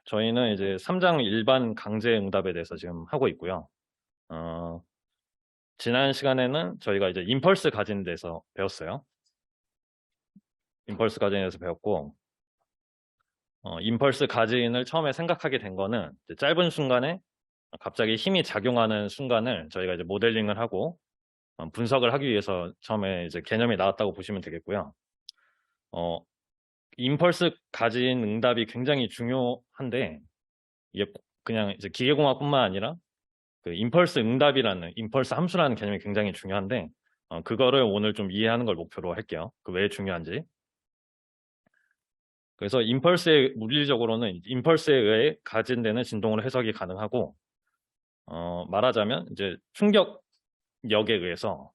저희는 이제 3장 일반 강제 응답에 대해서 지금 하고 있고요. 지난 시간에는 저희가 이제 임펄스 가진에 대해서 배웠어요. 임펄스 가진에 대해서 배웠고, 임펄스 가진을 처음에 생각하게 된 거는 이제 짧은 순간에 갑자기 힘이 작용하는 순간을 저희가 이제 모델링을 하고 분석을 하기 위해서 처음에 이제 개념이 나왔다고 보시면 되겠고요. 어, 임펄스 가진 응답이 굉장히 중요한데, 이게 그냥 이제 기계공학뿐만 아니라 그 임펄스 응답이라는 임펄스 함수라는 개념이 굉장히 중요한데 그거를 오늘 좀 이해하는 걸 목표로 할게요. 그 왜 중요한지. 그래서 임펄스의 물리적으로는 임펄스에 의해 가진되는 진동으로 해석이 가능하고 말하자면 이제 충격력에 의해서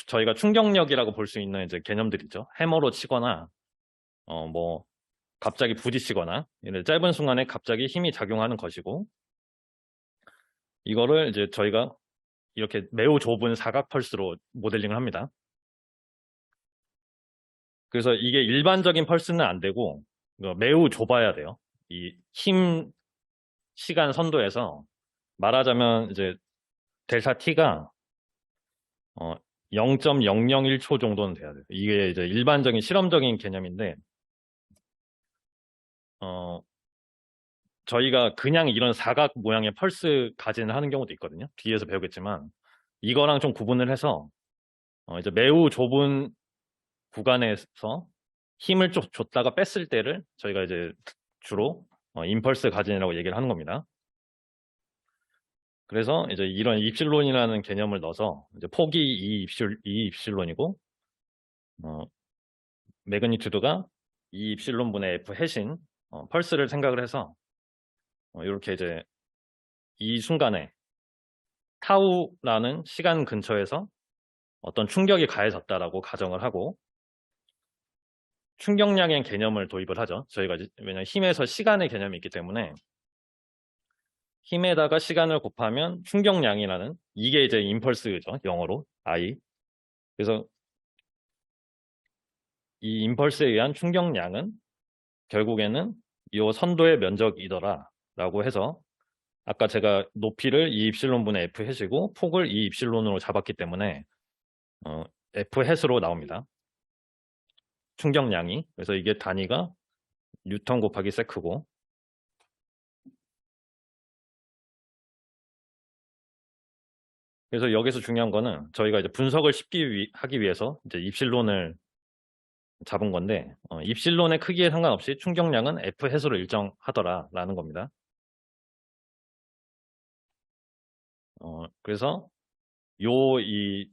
저희가 충격력이라고 볼 수 있는 이제 개념들이죠. 해머로 치거나 뭐 갑자기 부딪히거나 이런 짧은 순간에 갑자기 힘이 작용하는 것이고 이거를 이제 저희가 이렇게 매우 좁은 사각 펄스로 모델링을 합니다. 그래서 이게 일반적인 펄스는 안 되고 매우 좁아야 돼요. 이 힘 시간 선도에서 말하자면 이제 델타 t가 0.001초 정도는 돼야 돼요. 이게 이제 일반적인 실험적인 개념인데 저희가 그냥 이런 사각 모양의 펄스 가진을 하는 경우도 있거든요. 뒤에서 배우겠지만 이거랑 좀 구분을 해서 이제 매우 좁은 구간에서 힘을 좀 줬다가 뺐을 때를 저희가 이제 주로 임펄스 가진이라고 얘기를 하는 겁니다. 그래서 이제 이런 입실론이라는 개념을 넣어서 이제 폭이 이 입실론이고 매그니튜드가 이 입실론분의 F 해신 펄스를 생각을 해서 이렇게 이제 이 순간에 타우라는 시간 근처에서 어떤 충격이 가해졌다라고 가정을 하고 충격량의 개념을 도입을 하죠. 저희가 왜냐하면 힘에서 시간의 개념이 있기 때문에 힘에다가 시간을 곱하면 충격량이라는 이게 이제 임펄스죠. 영어로 I. 그래서 이 임펄스에 의한 충격량은 결국에는 이 선도의 면적이더라 라고 해서 아까 제가 높이를 이 입실론분의 F 해시고 폭을 이 입실론으로 잡았기 때문에 F 해스로 나옵니다. 충격량이. 그래서 이게 단위가 뉴턴 곱하기 세크고 그래서 여기서 중요한 거는 저희가 이제 분석을 쉽게 하기 위해서 이제 입실론을 잡은 건데 입실론의 크기에 상관없이 충격량은 F 해수로 일정하더라라는 겁니다. 그래서 이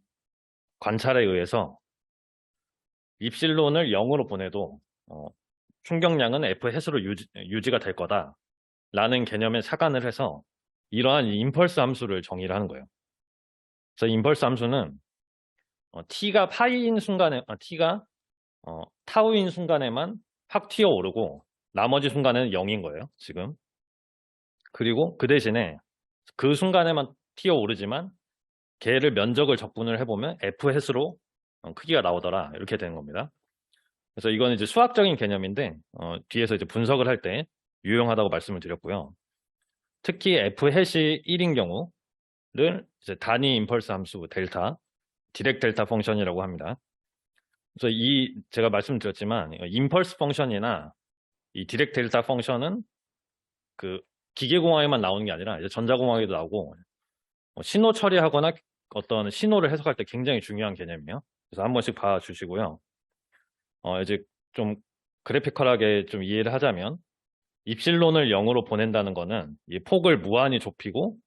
관찰에 의해서 입실론을 0으로 보내도 충격량은 F 해수로 유지가 될 거다라는 개념에 착안을 해서 이러한 임펄스 함수를 정의를 하는 거예요. 그래서 임펄스 함수는 t가 파이인 순간에 t가 타우인 순간에만 확 튀어오르고 나머지 순간에는 0인 거예요. 지금. 그리고 그 대신에 그 순간에만 튀어오르지만 걔를 면적을 적분을 해보면 F 해수로 크기가 나오더라. 이렇게 되는 겁니다. 그래서 이건 이제 수학적인 개념인데 뒤에서 이제 분석을 할 때 유용하다고 말씀을 드렸고요. 특히 F 해시 1인 경우를 이제 단위 임펄스 함수 델타, 디렉 델타 펑션이라고 합니다. 그래서 제가 말씀드렸지만 임펄스 펑션이나 이 디렉 델타 펑션은 그 기계공학에만 나오는 게 아니라 이제 전자공학에도 나오고 신호 처리하거나 어떤 신호를 해석할 때 굉장히 중요한 개념이에요. 그래서 한 번씩 봐주시고요. 이제 좀 그래피컬하게 좀 이해를 하자면 입실론을 0으로 보낸다는 거는 이 폭을 무한히 좁히고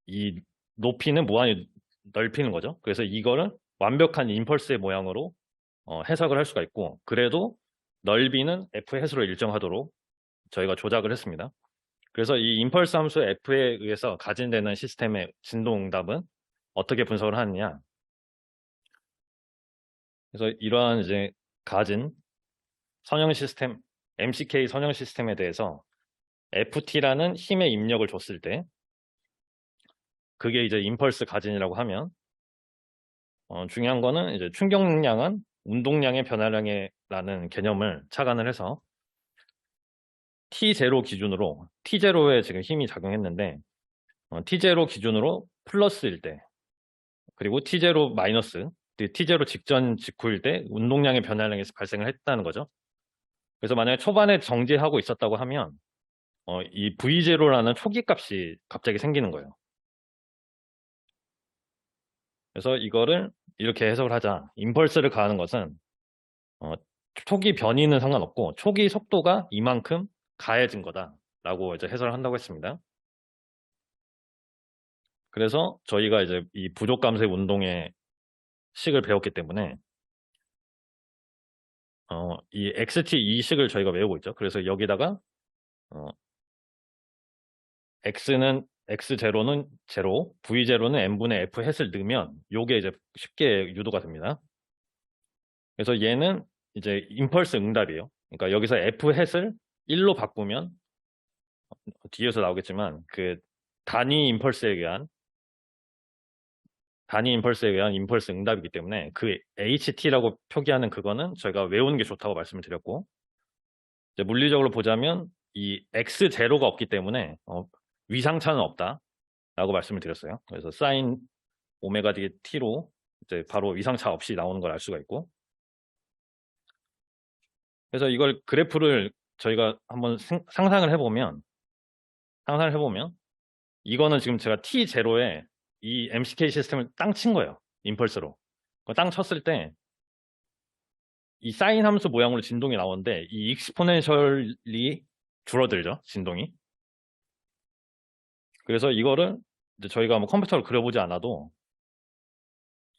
이 높이는 무한히 넓히는 거죠. 그래서 이거를 완벽한 임펄스의 모양으로 해석을 할 수가 있고 그래도 넓이는 F 해수로 일정하도록 저희가 조작을 했습니다. 그래서 이 임펄스 함수 F에 의해서 가진되는 시스템의 진동응답은 어떻게 분석을 하느냐. 그래서 이러한 이제 가진 선형 시스템, MCK 선형 시스템에 대해서 FT라는 힘의 입력을 줬을 때 그게 이제 임펄스 가진이라고 하면 중요한 거는 이제 충격량은 운동량의 변화량이라는 개념을 착안을 해서 T0 기준으로 T0에 지금 힘이 작용했는데 T0 기준으로 플러스일 때 그리고 T0 마이너스 T0 직전 직후일 때 운동량의 변화량이 발생을 했다는 거죠. 그래서 만약에 초반에 정지하고 있었다고 하면 이 V0라는 초기 값이 갑자기 생기는 거예요. 그래서 이거를 이렇게 해석을 하자. 임펄스를 가하는 것은 초기 변이는 상관없고 초기 속도가 이만큼 가해진 거다라고 이제 해석을 한다고 했습니다. 그래서 저희가 이제 이 부족감세 운동의 식을 배웠기 때문에 이 XT 이 식을 저희가 외우고 있죠. 그래서 여기다가 X는 X0는 0, V0는 N분의 F 햇을 넣으면 요게 이제 쉽게 유도가 됩니다. 그래서 얘는 이제 임펄스 응답이에요. 그러니까 여기서 F 햇을 1로 바꾸면 뒤에서 나오겠지만 그 단위 임펄스에 의한 임펄스 응답이기 때문에 그 HT라고 표기하는 그거는 저희가 외우는 게 좋다고 말씀을 드렸고 이제 물리적으로 보자면 이 X0가 없기 때문에 위상차는 없다라고 말씀을 드렸어요. 그래서 사인 오메가 D T로 이제 바로 위상차 없이 나오는 걸 알 수가 있고 그래서 이걸 그래프를 저희가 한번 상상을 해보면 이거는 지금 제가 T0에 이 MCK 시스템을 땅 친 거예요. 임펄스로. 땅 쳤을 때 이 사인 함수 모양으로 진동이 나오는데 이 익스포넨셜이 줄어들죠. 진동이. 그래서 이거를 이제 저희가 뭐 컴퓨터로 그려보지 않아도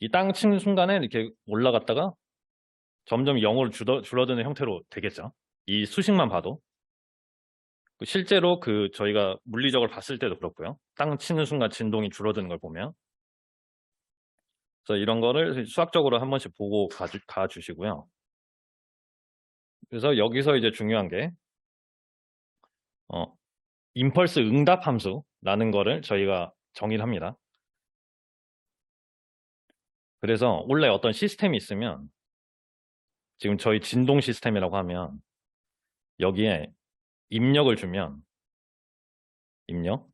이 땅 치는 순간에 이렇게 올라갔다가 점점 0으로 줄어드는 형태로 되겠죠. 이 수식만 봐도. 실제로 그 저희가 물리적으로 봤을 때도 그렇고요. 땅 치는 순간 진동이 줄어드는 걸 보면. 그래서 이런 거를 수학적으로 한 번씩 보고 가주시고요. 그래서 여기서 이제 중요한 게 임펄스 응답 함수라는 거를 저희가 정의를 합니다. 그래서 원래 어떤 시스템이 있으면 지금 저희 진동 시스템이라고 하면 여기에 입력을 주면 입력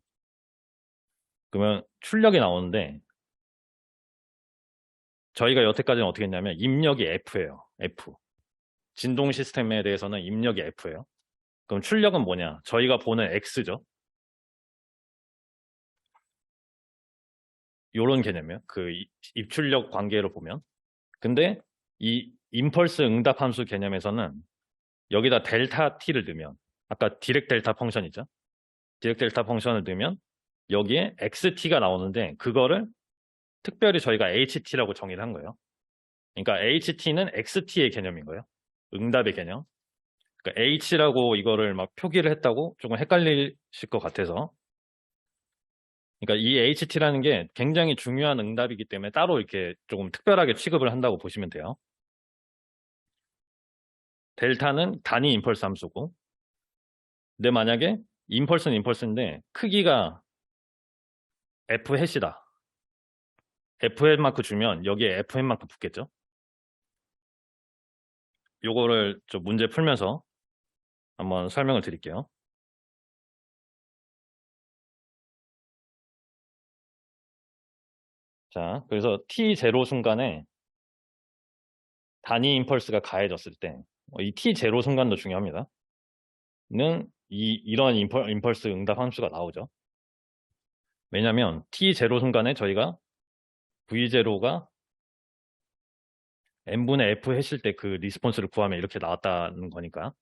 그러면 출력이 나오는데 저희가 여태까지는 어떻게 했냐면 입력이 F예요. F. 진동 시스템에 대해서는 입력이 F예요. 그럼 출력은 뭐냐? 저희가 보는 X죠. 요런 개념이에요. 그 입출력 관계로 보면. 근데 이 임펄스 응답 함수 개념에서는 여기다 델타 T를 넣으면 아까 디렉 델타 펑션이죠. 디렉 델타 펑션을 넣으면 여기에 XT가 나오는데 그거를 특별히 저희가 HT라고 정의를 한 거예요. 그러니까 HT는 XT의 개념인 거예요. 응답의 개념. 그러니까 H라고 이거를 막 표기를 했다고 조금 헷갈리실 것 같아서 그러니까 이 HT라는 게 굉장히 중요한 응답이기 때문에 따로 이렇게 조금 특별하게 취급을 한다고 보시면 돼요. 델타는 단위 임펄스 함수고 근데 만약에 임펄스는 임펄스인데 크기가 F 햇이다. F 햇만큼 주면 여기에 F 햇만큼 붙겠죠. 요거를 좀 문제 풀면서 한번 설명을 드릴게요. 자, 그래서 T0 순간에 단위 임펄스가 가해졌을 때, 이 T0 순간도 중요합니다. 는 이런 임펄스 응답 함수가 나오죠. 왜냐면 T0 순간에 저희가 V0가 n분의 F 했을 때 그 리스폰스를 구하면 이렇게 나왔다는 거니까.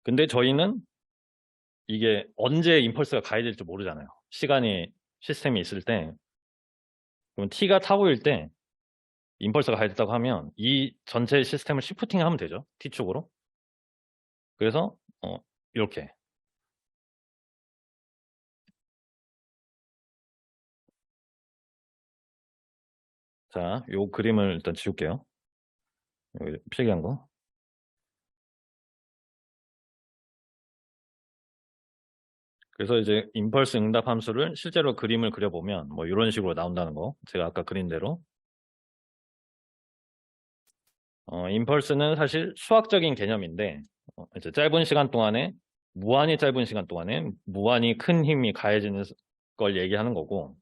근데 저희는 이게 언제 임펄스가 가해질지 모르잖아요. 시스템이 있을 때 그럼 T가 타고일 때 임펄스가 가해졌다고 하면 이 전체 시스템을 시프팅 하면 되죠. T축으로. 그래서 이렇게 자, 요 그림을 일단 지울게요. 여기 필기한 거. 그래서 이제 임펄스 응답 함수를 실제로 그림을 그려보면 뭐 이런 식으로 나온다는 거. 제가 아까 그린 대로. 임펄스는 사실 수학적인 개념인데 이제 짧은 시간 동안에 무한히 짧은 시간 동안에 무한히 큰 힘이 가해지는 걸 얘기하는 거고,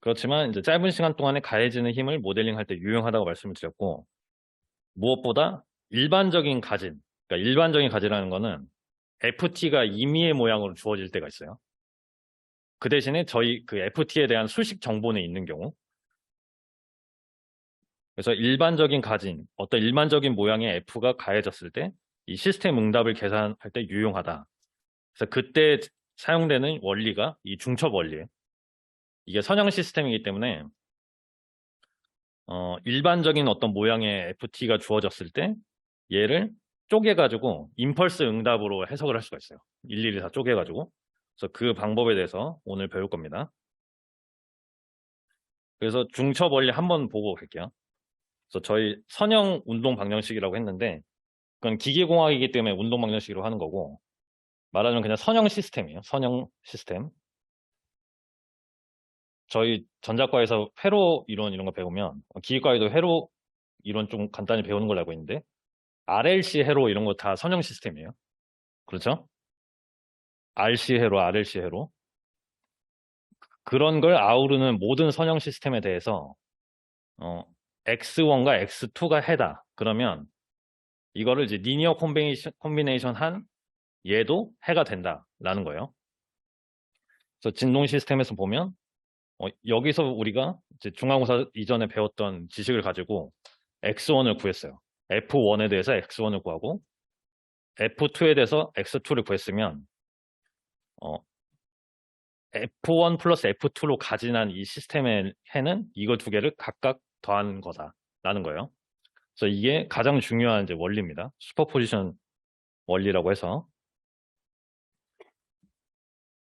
그렇지만 이제 짧은 시간 동안에 가해지는 힘을 모델링할 때 유용하다고 말씀을 드렸고, 무엇보다 일반적인 가진, 그러니까 일반적인 가지라는 거는 FT가 임의의 모양으로 주어질 때가 있어요. 그 대신에 저희 그 FT에 대한 수식 정보는 있는 경우. 그래서 일반적인 가진, 어떤 일반적인 모양의 F가 가해졌을 때 이 시스템 응답을 계산할 때 유용하다. 그래서 그때 사용되는 원리가 이 중첩 원리예요. 이게 선형 시스템이기 때문에 일반적인 어떤 모양의 FT가 주어졌을 때 얘를 쪼개가지고 임펄스 응답으로 해석을 할 수가 있어요. 일일이 다 쪼개가지고. 그래서 그 방법에 대해서 오늘 배울 겁니다. 그래서 중첩 원리 한번 보고 갈게요. 그래서 저희 선형 운동 방정식이라고 했는데 그건 기계공학이기 때문에 운동 방정식으로 하는 거고, 말하자면 그냥 선형 시스템이에요. 선형 시스템. 저희 전자과에서 회로 이론 이런 거 배우면 기계과에도 회로 이론 좀 간단히 배우는 걸로 알고 있는데 RLC 회로 이런 거 다 선형 시스템이에요. 그렇죠? RC 회로, RLC 회로. 그런 걸 아우르는 모든 선형 시스템에 대해서 X1과 X2가 해다. 그러면 이거를 이제 리니어 콤비네이션 한 얘도 해가 된다라는 거예요. 그래서 진동 시스템에서 보면 여기서 우리가 이제 중간고사 이전에 배웠던 지식을 가지고 X1을 구했어요. F1에 대해서 X1을 구하고 F2에 대해서 X2를 구했으면 F1 플러스 F2로 가진한 이 시스템의 해는 이거 두 개를 각각 더한 거다라는 거예요. 그래서 이게 가장 중요한 이제 원리입니다. 슈퍼포지션 원리라고 해서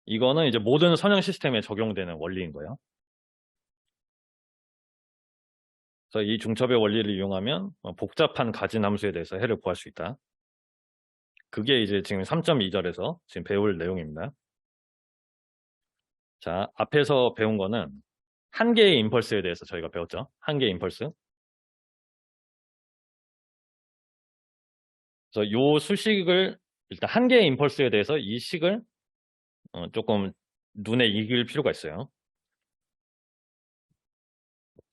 이거는 이제 모든 선형 시스템에 적용되는 원리인 거예요. 그래서 이 중첩의 원리를 이용하면 복잡한 가진 함수에 대해서 해를 구할 수 있다. 그게 이제 지금 3.2절에서 지금 배울 내용입니다. 자, 앞에서 배운 거는 한 개의 임펄스에 대해서 저희가 배웠죠. 한 개의 임펄스. 그래서 요 수식을 일단 한 개의 임펄스에 대해서 이 식을 조금 눈에 익을 필요가 있어요.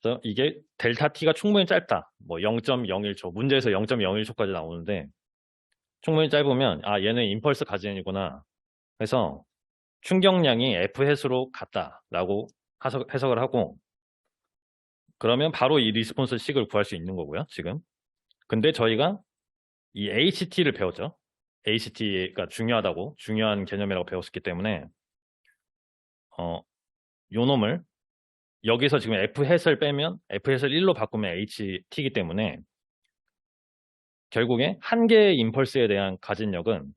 그래서 이게 델타 t가 충분히 짧다. 뭐 0.01초, 문제에서 0.01초까지 나오는데 충분히 짧으면 아 얘는 임펄스 가진이구나 해서 충격량이 F 해수로 같다라고 해석을 하고, 그러면 바로 이 리스폰스 식을 구할 수 있는 거고요, 지금. 근데 저희가 이 HT를 배웠죠. HT가 중요한 개념이라고 배웠기 때문에 요 놈을 여기서 지금 F 해설 빼면 F 해설 1로 바꾸면 HT이기 때문에 결국에 한 개의 임펄스에 대한 가진력은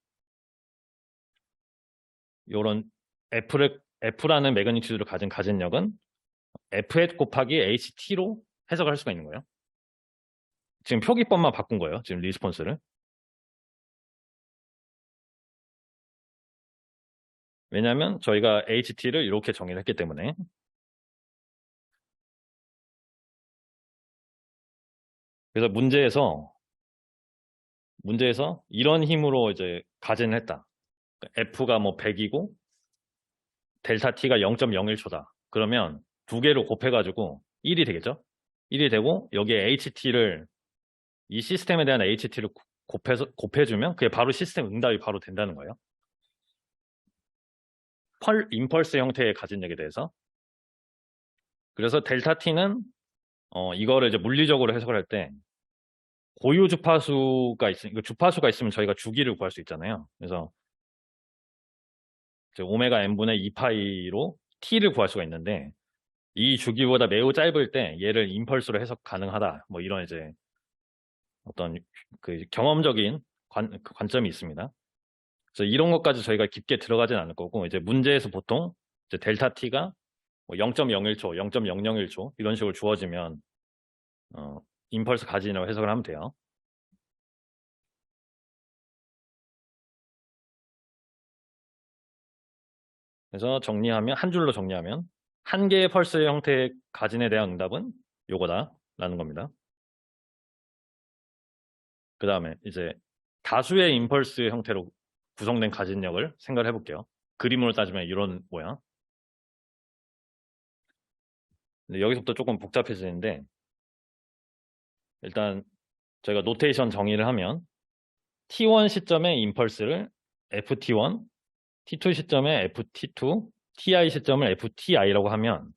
요런 F라는 매그니튜드를 가진 가진력은 F 곱하기 HT로 해석을 할 수가 있는 거예요. 지금 표기법만 바꾼 거예요. 지금 리스폰스를. 왜냐하면 저희가 HT를 이렇게 정의를 했기 때문에. 그래서 문제에서 이런 힘으로 이제 가진을 했다. F가 뭐 100이고 델타 T가 0.01초다. 그러면 두 개로 곱해가지고 1이 되겠죠? 1이 되고 여기에 HT를 이 시스템에 대한 HT를 곱해주면 그게 바로 시스템 응답이 바로 된다는 거예요. 임펄스 형태의 가진력에 대해서. 그래서 델타 T는 이거를 이제 물리적으로 해석을 할 때 고유 주파수가 있으면 저희가 주기를 구할 수 있잖아요. 그래서 이제 오메가 n분의 2파이로 t를 구할 수가 있는데 이 주기보다 매우 짧을 때 얘를 임펄스로 해석 가능하다. 뭐 이런 이제 어떤 그 경험적인 관점이 있습니다. 그래서 이런 것까지 저희가 깊게 들어가진 않을 거고 이제 문제에서 보통 이제 델타 t가 뭐 0.01초, 0.001초 이런 식으로 주어지면 임펄스 가진이라고 해석을 하면 돼요. 그래서 한 줄로 정리하면 한 개의 펄스 형태의 가진에 대한 응답은 요거다라는 겁니다. 그 다음에 이제 다수의 임펄스 형태로 구성된 가진력을 생각을 해볼게요. 그림으로 따지면 이런 모양. 근데 여기서부터 조금 복잡해지는데, 일단 저희가 노테이션 정의를 하면 T1 시점의 임펄스를 FT1, T2 시점에 FT2, TI 시점을 FTI라고 하면,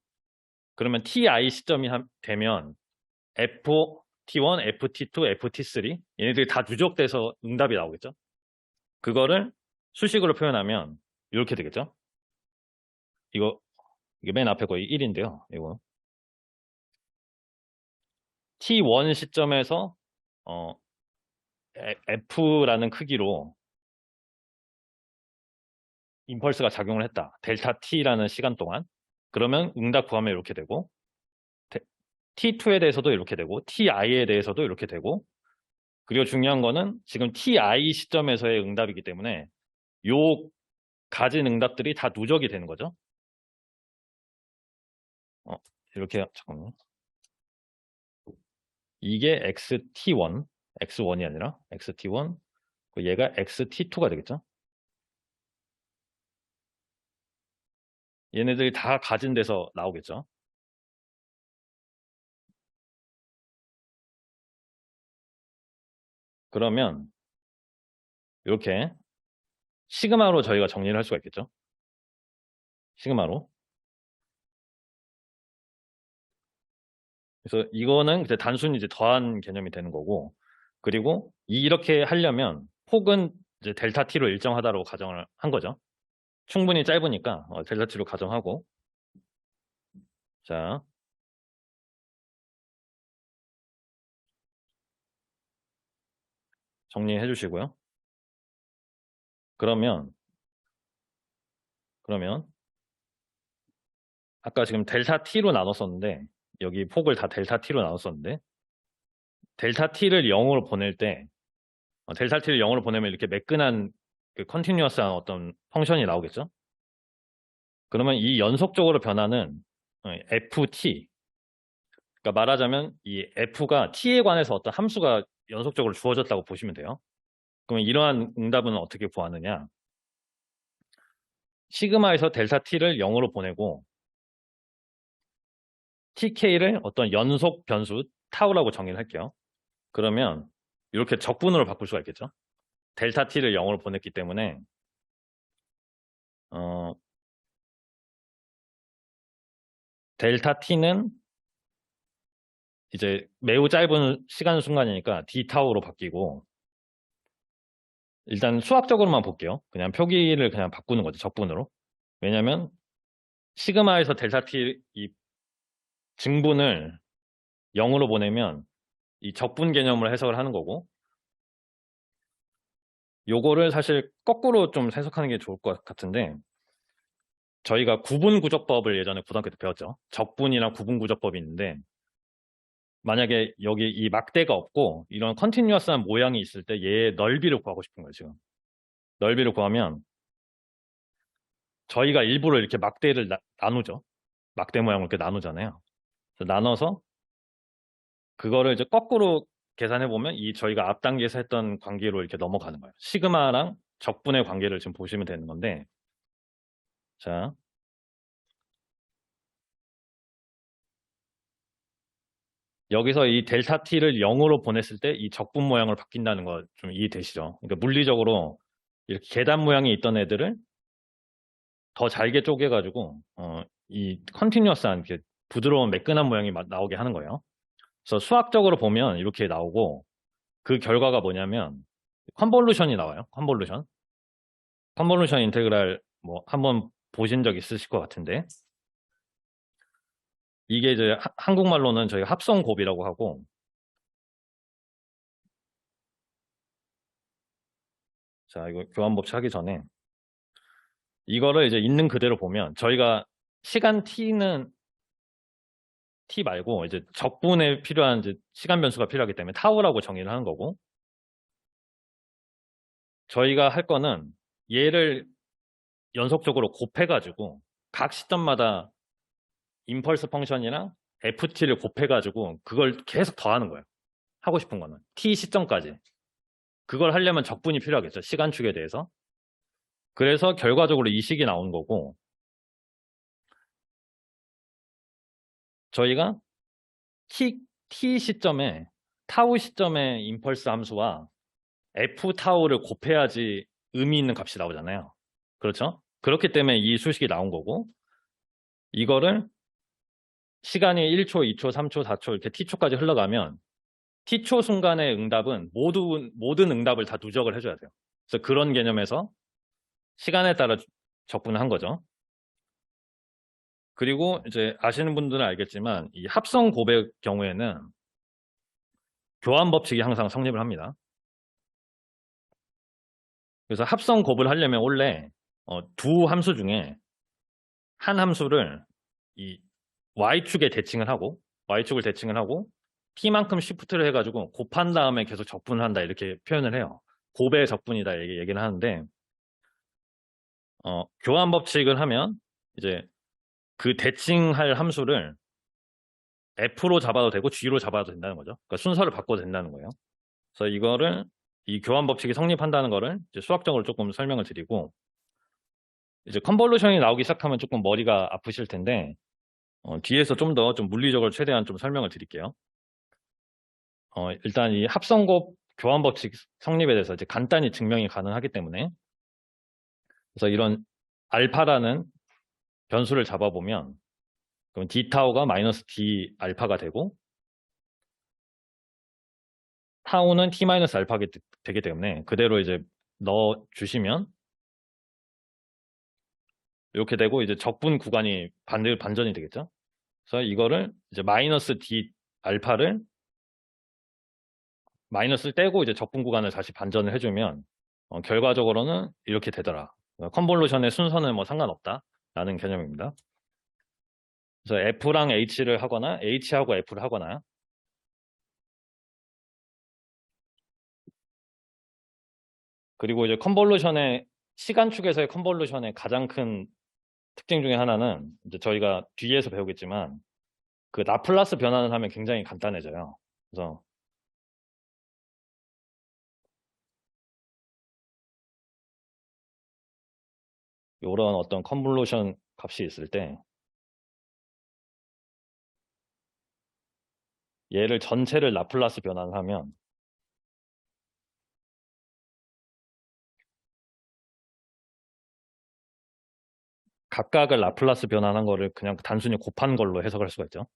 그러면 TI 시점이 되면 FT1, FT2, FT3 얘네들이 다 누적돼서 응답이 나오겠죠. 그거를 수식으로 표현하면 이렇게 되겠죠. 이게 맨 앞에 거의 1인데요. 이거 T1 시점에서 F라는 크기로 임펄스가 작용을 했다. 델타 T라는 시간 동안. 그러면 응답 구하면 이렇게 되고 T2에 대해서도 이렇게 되고 TI에 대해서도 이렇게 되고, 그리고 중요한 거는 지금 TI 시점에서의 응답이기 때문에 요 가진 응답들이 다 누적이 되는 거죠. 이렇게 잠깐만요. 이게 XT1, X1이 아니라 XT1, 얘가 XT2가 되겠죠. 얘네들이 다 가진 데서 나오겠죠. 그러면 이렇게 시그마로 저희가 정리를 할 수가 있겠죠. 시그마로. 그래서 이거는 이제 단순히 이제 더한 개념이 되는 거고, 그리고 이렇게 하려면 폭은 이제 델타 t로 일정하다고 가정을 한 거죠. 충분히 짧으니까 델타 t로 가정하고, 자 정리해 주시고요. 그러면 아까 지금 델타 t로 나눴었는데, 여기 폭을 다 델타 t로 나눴었는데, 델타 t를 0으로 보낼 때 델타 t를 0으로 보내면 이렇게 매끈한 그 컨티뉴어스한 어떤 펑션이 나오겠죠. 그러면 이 연속적으로 변하는 ft, 그러니까 말하자면 이 f가 t에 관해서 어떤 함수가 연속적으로 주어졌다고 보시면 돼요. 그러면 이러한 응답은 어떻게 구하느냐? 시그마에서 델타 t를 0으로 보내고 tk를 어떤 연속 변수 타우라고 정의를 할게요. 그러면 이렇게 적분으로 바꿀 수가 있겠죠. 델타 t를 0으로 보냈기 때문에 델타 t는 이제 매우 짧은 시간 순간이니까 d 타우로 바뀌고, 일단 수학적으로만 볼게요. 그냥 표기를 그냥 바꾸는 거죠. 적분으로. 왜냐면 시그마에서 델타 t 이 증분을 0으로 보내면 이 적분 개념으로 해석을 하는 거고, 요거를 사실 거꾸로 좀 해석하는 게 좋을 것 같은데, 저희가 구분구조법을 예전에 고등학교 때 배웠죠. 적분이랑 구분구조법이 있는데, 만약에 여기 이 막대가 없고 이런 컨티뉴어스한 모양이 있을 때 얘의 넓이를 구하고 싶은 거예요. 지금 넓이를 구하면 저희가 일부러 이렇게 막대를 나누죠. 막대 모양을 이렇게 나누잖아요. 그래서 나눠서 그거를 이제 거꾸로 계산해 보면 이 저희가 앞 단계에서 했던 관계로 이렇게 넘어가는 거예요. 시그마랑 적분의 관계를 지금 보시면 되는 건데, 자 여기서 이 델타 t를 0으로 보냈을 때 이 적분 모양을 바뀐다는 거 좀 이해되시죠? 그러니까 물리적으로 이렇게 계단 모양이 있던 애들을 더 잘게 쪼개가지고 이 컨티뉴어스한 이렇게 부드러운 매끈한 모양이 나오게 하는 거예요. 그래서 수학적으로 보면 이렇게 나오고, 그 결과가 뭐냐면 컨볼루션이 나와요. 컨볼루션 인테그랄 뭐 한번 보신 적 있으실 것 같은데, 이게 이제 한국말로는 저희가 합성곱이라고 하고, 자 이거 교환법칙 하기 전에 이거를 이제 있는 그대로 보면 저희가 시간 t는 t 말고 이제 적분에 필요한 이제 시간 변수가 필요하기 때문에 타우라고 정의를 하는 거고, 저희가 할 거는 얘를 연속적으로 곱해가지고 각 시점마다 임펄스 펑션이랑 ft를 곱해가지고 그걸 계속 더하는 거예요. 하고 싶은 거는 t 시점까지. 그걸 하려면 적분이 필요하겠죠. 시간축에 대해서. 그래서 결과적으로 이 식이 나온 거고, 저희가 t 시점에, 타우 시점의 임펄스 함수와 f 타우를 곱해야지 의미 있는 값이 나오잖아요. 그렇죠? 그렇기 때문에 이 수식이 나온 거고, 이거를 시간이 1초, 2초, 3초, 4초 이렇게 t초까지 흘러가면 t초 순간의 응답은 모든 응답을 다 누적을 해줘야 돼요. 그래서 그런 개념에서 시간에 따라 적분한 거죠. 그리고 이제 아시는 분들은 알겠지만 이 합성 곱의 경우에는 교환 법칙이 항상 성립을 합니다. 그래서 합성 곱을 하려면 원래 두 함수 중에 한 함수를 이 y축에 대칭을 하고 t만큼 시프트를 해가지고 곱한 다음에 계속 적분한다 이렇게 표현을 해요. 곱의 적분이다 얘기를 하는데 교환 법칙을 하면 이제 그 대칭할 함수를 f로 잡아도 되고 g로 잡아도 된다는 거죠. 그러니까 순서를 바꿔도 된다는 거예요. 그래서 이 교환 법칙이 성립한다는 거를 이제 수학적으로 조금 설명을 드리고 이제 컨볼루션이 나오기 시작하면 조금 머리가 아프실 텐데 뒤에서 좀 더 좀 물리적으로 최대한 좀 설명을 드릴게요. 일단 이 합성곱 교환 법칙 성립에 대해서 이제 간단히 증명이 가능하기 때문에 그래서 이런 알파라는 변수를 잡아보면 그럼 d 타우가 마이너스 d 알파가 되고 타우는 t 마이너스 알파가 되기 때문에 그대로 이제 넣어 주시면 이렇게 되고 이제 적분 구간이 반전이 되겠죠. 그래서 이거를 이제 마이너스 d 알파를 마이너스를 떼고 이제 적분 구간을 다시 반전을 해주면 결과적으로는 이렇게 되더라. 컨볼루션의 순서는 뭐 상관없다라는 개념입니다. 그래서 F랑 H를 하거나 H하고 F를 하거나 그리고 이제 시간축에서의 컨볼루션의 가장 큰 특징 중에 하나는 이제 저희가 뒤에서 배우겠지만 그 라플라스 변환을 하면 굉장히 간단해져요. 그래서 이런 어떤 컨볼루션 값이 있을 때 얘를 전체를 라플라스 변환하면 각각을 라플라스 변환한 거를 그냥 단순히 곱한 걸로 해석할 수가 있죠.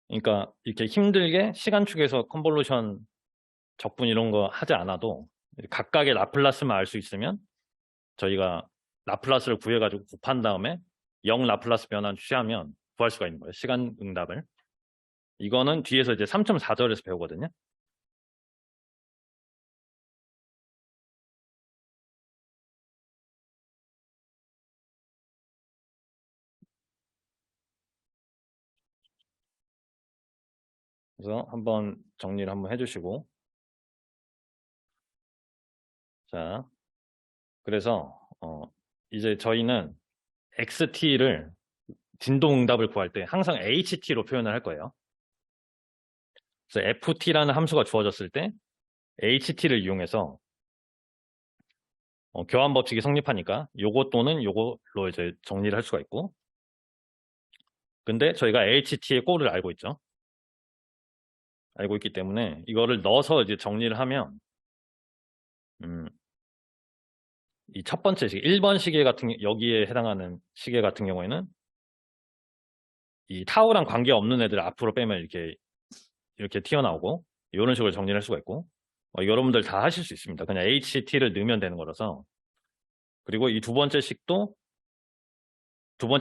그러니까 이렇게 힘들게 시간축에서 컨볼루션 적분 이런 거 하지 않아도 각각의 라플라스만 알 수 있으면 저희가 라플라스를 구해가지고 곱한 다음에 0 라플라스 변환 취하면 구할 수가 있는 거예요. 시간 응답을. 이거는 뒤에서 이제 3.4절에서 배우거든요. 그래서 한번 정리를 한번 해주시고 자 그래서 이제 저희는 XT를 진동응답을 구할 때 항상 HT로 표현을 할 거예요. 그래서 FT라는 함수가 주어졌을 때 HT를 이용해서 교환 법칙이 성립하니까 요거 또는 요걸로 이제 정리를 할 수가 있고 근데 저희가 HT의 꼴을 알고 있죠. 알고 있기 때문에 이거를 넣어서 이제 정리를 하면 이 첫 번째 시계 1번 시계 여기에 해당하는 시계 같은 경우에는 이 타우랑 관계 없는 애들 앞으로 빼면 이렇게 튀어나오고 이런 식으로 정리를 할 수가 있고 여러분들 다 하실 수 있습니다. 그냥 HT를 넣으면 되는 거라서 그리고 이 두 번째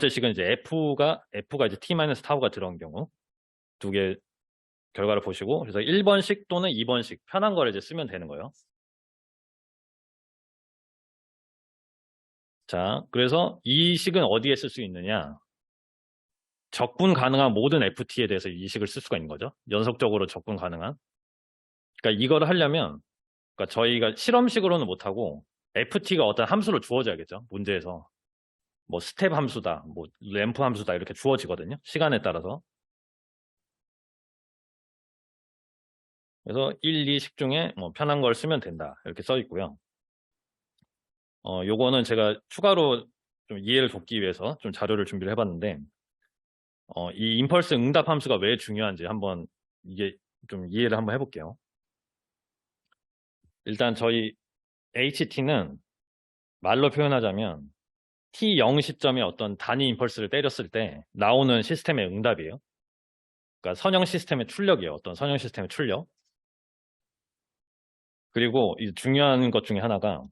식은 이제 F가 이제 T-타우가 들어간 경우 두 개 결과를 보시고 그래서 1번식 또는 2번식 편한 거를 이제 쓰면 되는 거예요. 자, 그래서 이 식은 어디에 쓸 수 있느냐? 적분 가능한 모든 FT에 대해서 이 식을 쓸 수가 있는 거죠. 연속적으로 적분 가능한. 그러니까 이거를 하려면 그러니까 저희가 실험식으로는 못하고 FT가 어떤 함수로 주어져야겠죠. 문제에서. 뭐 스텝 함수다, 뭐 램프 함수다 이렇게 주어지거든요. 시간에 따라서. 그래서 1, 2식 중에 뭐 편한 걸 쓰면 된다. 이렇게 써 있고요. 요거는 제가 추가로 좀 이해를 돕기 위해서 좀 자료를 준비를 해봤는데, 이 임펄스 응답 함수가 왜 중요한지 한번 이게 좀 이해를 한번 해볼게요. 일단 저희 HT는 말로 표현하자면 T0 시점에 어떤 단위 임펄스를 때렸을 때 나오는 시스템의 응답이에요. 그러니까 선형 시스템의 출력이에요. 어떤 선형 시스템의 출력. 그리고 이 중요한 것 중에 하나가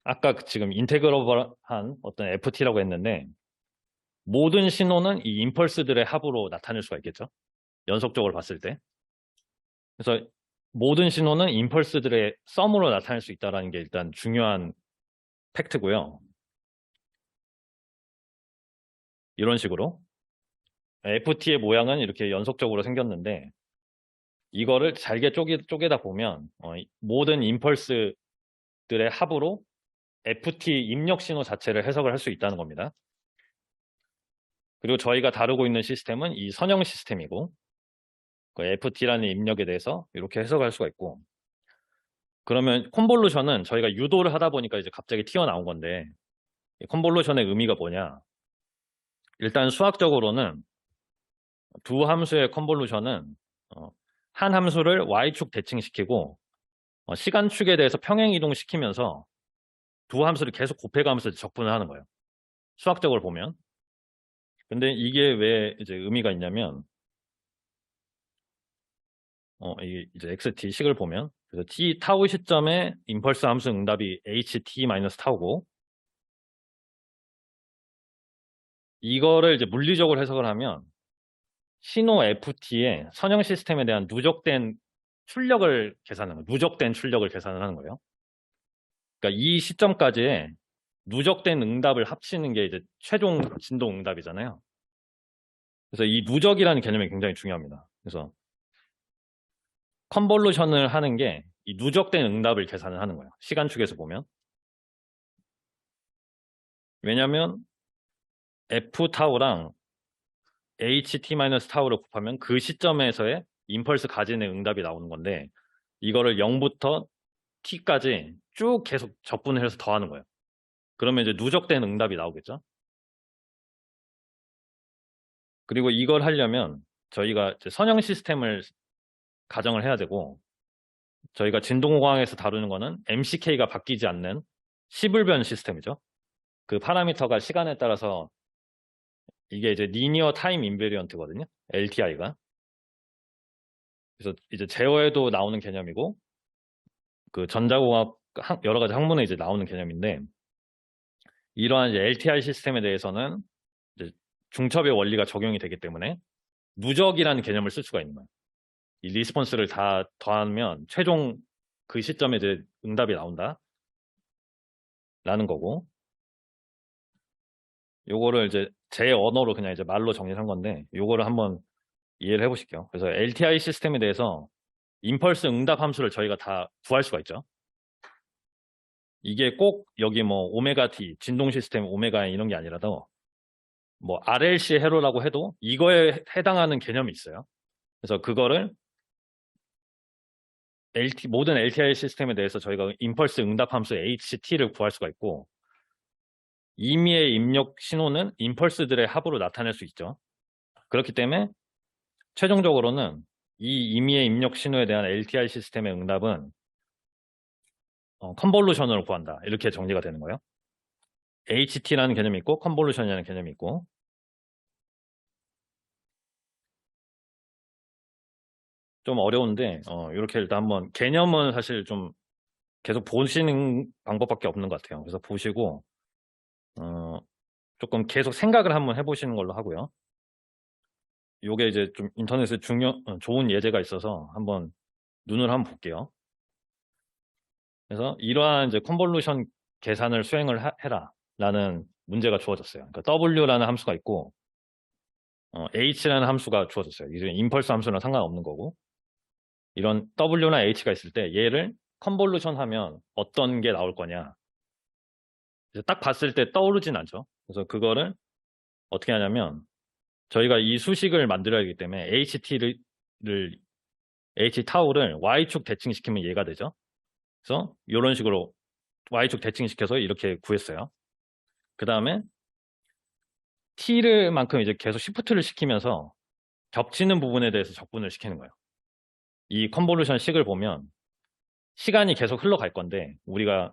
아까 지금 인테그러블한 어떤 FT라고 했는데 모든 신호는 이 임펄스들의 합으로 나타낼 수가 있겠죠. 연속적으로 봤을 때. 그래서 모든 신호는 임펄스들의 썸으로 나타낼 수 있다는 게 일단 중요한 팩트고요. 이런 식으로 FT의 모양은 이렇게 연속적으로 생겼는데 이거를 잘게 쪼개다 보면 모든 임펄스들의 합으로 FT 입력 신호 자체를 해석을 할 수 있다는 겁니다. 그리고 저희가 다루고 있는 시스템은 이 선형 시스템이고 그 FT라는 입력에 대해서 이렇게 해석할 수가 있고 그러면 컨볼루션은 저희가 유도를 하다 보니까 이제 갑자기 튀어나온 건데 이 컨볼루션의 의미가 뭐냐? 일단 수학적으로는 두 함수의 컨볼루션은 한 함수를 y축 대칭시키고 시간축에 대해서 평행 이동시키면서 두 함수를 계속 곱해가면서 적분을 하는 거예요. 수학적으로 보면. 근데 이게 왜 이제 의미가 있냐면 이 이제 xt 식을 보면 그래서 t 타우 시점에 임펄스 함수 응답이 ht 마이너스 타우고 이거를 이제 물리적으로 해석을 하면 신호 ft의 선형 시스템에 대한 누적된 출력을 계산하는 거예요. 누적된 출력을 계산을 하는 거예요. 그러니까 이 시점까지의 누적된 응답을 합치는 게 이제 최종 진동 응답이잖아요. 그래서 이 누적이라는 개념이 굉장히 중요합니다. 그래서 컨볼루션을 하는 게 이 누적된 응답을 계산을 하는 거예요. 시간축에서 보면. 왜냐하면 f 타우랑 ht-타우를 곱하면 그 시점에서의 임펄스 가진의 응답이 나오는 건데 이거를 0부터 t까지 쭉 계속 적분을 해서 더하는 거예요. 그러면 이제 누적된 응답이 나오겠죠. 그리고 이걸 하려면 저희가 이제 선형 시스템을 가정을 해야 되고 저희가 진동호강에서 다루는 거는 MCK가 바뀌지 않는 시불변 시스템이죠. 그 파라미터가 시간에 따라서 이게 이제 리니어 타임 인베리언트거든요. LTI가. 그래서 이제 제어에도 나오는 개념이고 그 전자공학 여러 가지 학문에 이제 나오는 개념인데 이러한 이제 LTI 시스템에 대해서는 이제 중첩의 원리가 적용이 되기 때문에 누적이라는 개념을 쓸 수가 있는 거예요. 이 리스폰스를 다 더하면 최종 그 시점에 이제 응답이 나온다. 라는 거고. 요거를 이제 제 언어로 그냥 이제 말로 정리를 한 건데 요거를 한번 이해를 해보실게요. 그래서 LTI 시스템에 대해서 임펄스 응답 함수를 저희가 다 구할 수가 있죠. 이게 꼭 여기 뭐 오메가 T, 진동 시스템 오메가 N 이런 게 아니라도 뭐 RLC 회로라고 해도 이거에 해당하는 개념이 있어요. 그래서 그거를 모든 LTI 시스템에 대해서 저희가 임펄스 응답 함수 HT를 구할 수가 있고 임의의 입력 신호는 임펄스들의 합으로 나타낼 수 있죠. 그렇기 때문에 최종적으로는 이 임의의 입력 신호에 대한 LTI 시스템의 응답은 컨볼루션으로 구한다. 이렇게 정리가 되는 거예요. HT라는 개념이 있고 컨볼루션이라는 개념이 있고 좀 어려운데 이렇게 일단 한번 개념은 사실 좀 계속 보시는 방법밖에 없는 것 같아요. 그래서 보시고 조금 계속 생각을 한번 해보시는 걸로 하고요. 요게 이제 좀 인터넷에 좋은 예제가 있어서 한번 눈을 한번 볼게요. 그래서 이러한 이제 컨볼루션 계산을 수행을 해라 라는 문제가 주어졌어요. 그러니까 W라는 함수가 있고 H라는 함수가 주어졌어요. 이제 임펄스 함수랑 상관없는 거고 이런 W나 H가 있을 때 얘를 컨볼루션 하면 어떤 게 나올 거냐 딱 봤을 때 떠오르진 않죠. 그래서 그거를 어떻게 하냐면 저희가 이 수식을 만들어야 하기 때문에 HT를 H 타우를 Y축 대칭시키면 얘가 되죠. 그래서 이런 식으로 Y축 대칭시켜서 이렇게 구했어요. 그 다음에 T를 만큼 이제 계속 시프트를 시키면서 겹치는 부분에 대해서 적분을 시키는 거예요. 이 컨볼루션 식을 보면 시간이 계속 흘러갈 건데 우리가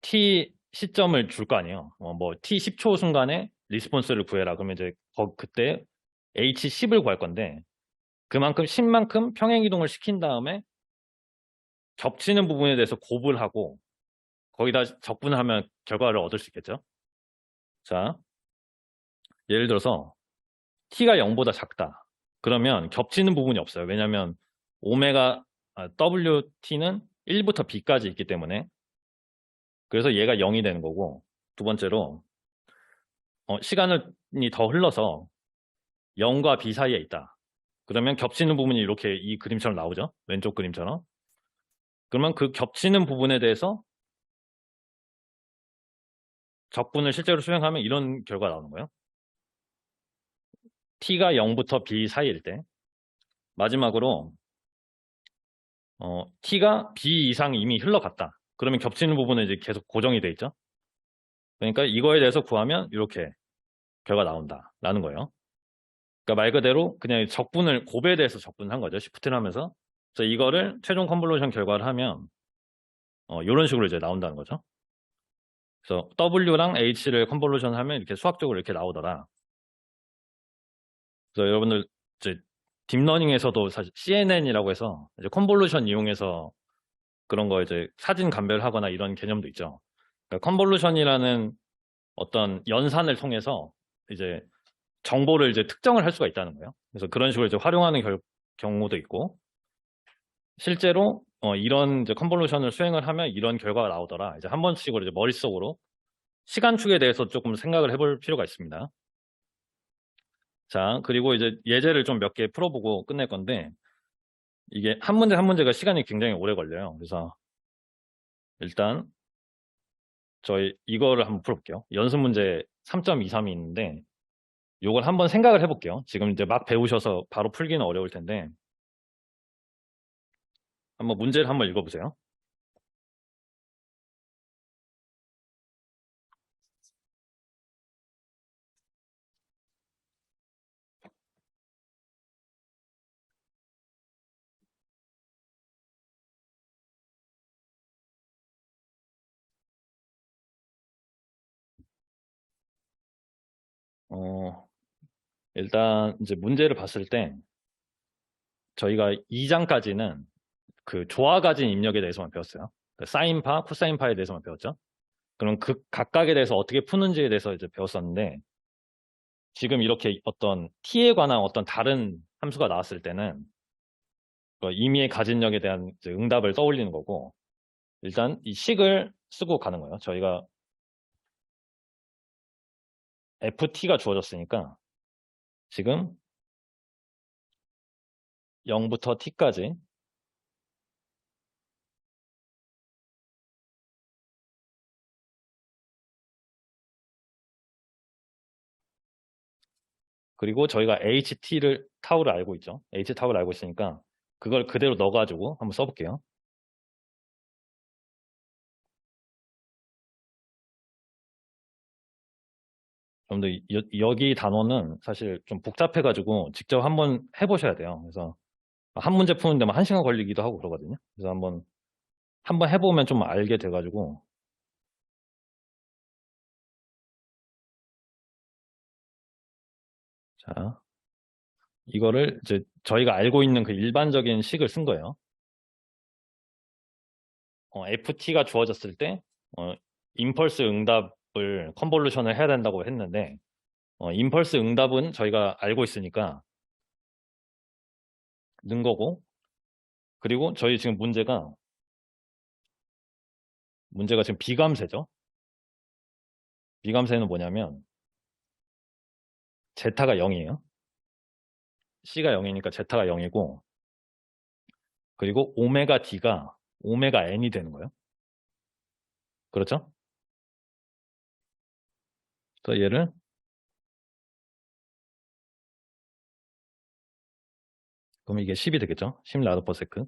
T 시점을 줄 거 아니에요. 뭐 T 10초 순간에 리스폰스를 구해라. 그러면 이제 그때 H 10을 구할 건데 그만큼 10만큼 평행 이동을 시킨 다음에 겹치는 부분에 대해서 곱을 하고 거기다 적분을 하면 결과를 얻을 수 있겠죠. 자, 예를 들어서 T가 0보다 작다. 그러면 겹치는 부분이 없어요. 왜냐하면 WT는 1부터 B까지 있기 때문에 그래서 얘가 0이 되는 거고 두 번째로 시간이 더 흘러서 0과 B 사이에 있다. 그러면 겹치는 부분이 이렇게 이 그림처럼 나오죠. 왼쪽 그림처럼. 그러면 그 겹치는 부분에 대해서 적분을 실제로 수행하면 이런 결과가 나오는 거예요. T가 0부터 B 사이일 때 마지막으로 T가 B 이상 이미 흘러갔다. 그러면 겹치는 부분은 이제 계속 고정이 돼 있죠. 그러니까 이거에 대해서 구하면 이렇게 결과 나온다라는 거예요. 그러니까 말 그대로 그냥 적분을 곱에 대해서 적분한 거죠. 시프트를 하면서. 그래서 이거를 최종 컨볼루션 결과를 하면 이런 식으로 이제 나온다는 거죠. 그래서 W랑 H를 컨볼루션 하면 이렇게 수학적으로 이렇게 나오더라. 그래서 여러분들 이제 딥러닝에서도 사실 CNN이라고 해서 이제 컨볼루션 이용해서 그런 거 이제 사진 감별하거나 이런 개념도 있죠. 그러니까 컨볼루션이라는 어떤 연산을 통해서 이제 정보를 이제 특정을 할 수가 있다는 거예요. 그래서 그런 식으로 이제 활용하는 경우도 있고 실제로 이런 이제 컨볼루션을 수행을 하면 이런 결과가 나오더라. 이제 한 번씩으로 이제 머릿속으로 시간축에 대해서 조금 생각을 해볼 필요가 있습니다. 자, 그리고 이제 예제를 좀 몇 개 풀어보고 끝낼 건데 이게 한 문제 한 문제가 시간이 굉장히 오래 걸려요. 그래서 일단 저희 이거를 한번 풀어볼게요. 연습 문제 3.23이 있는데 이걸 한번 생각을 해볼게요. 지금 이제 막 배우셔서 바로 풀기는 어려울 텐데 한번 문제를 한번 읽어보세요. 어, 일단 이제 문제를 봤을 때 저희가 2장까지는 그 조화 가진 입력에 대해서만 배웠어요. 그 사인파, 코사인파에 대해서만 배웠죠. 그럼 그 각각에 대해서 어떻게 푸는지에 대해서 이제 배웠었는데 지금 이렇게 어떤 t에 관한 어떤 다른 함수가 나왔을 때는 그 임의의 가진력에 대한 이제 응답을 떠올리는 거고 일단 이 식을 쓰고 가는 거예요. 저희가 ft가 주어졌으니까 지금 0부터 t까지 그리고 저희가 타우를 알고 있죠. H타우를 알고 있으니까 그걸 그대로 넣어가지고 한번 써볼게요. 좀 더 여기 단어는 사실 좀 복잡해가지고 직접 한번 해보셔야 돼요. 그래서 한 문제 푸는데 뭐 1시간 걸리기도 하고 그러거든요. 그래서 한번 해보면 좀 알게 돼가지고 자 이거를 이제 저희가 알고 있는 그 일반적인 식을 쓴 거예요. FT가 주어졌을 때 임펄스 응답을 컨볼루션을 해야 된다고 했는데 임펄스 응답은 저희가 알고 있으니까 넣은 거고 그리고 저희 지금 문제가 지금 비감세죠. 비감세는 뭐냐면 제타가 0이에요. C가 0이니까 제타가 0이고 그리고 오메가 D가 오메가 N이 되는 거예요. 그렇죠? 그래서 얘를 그럼 이게 10이 되겠죠? 10 라드 퍼 세크.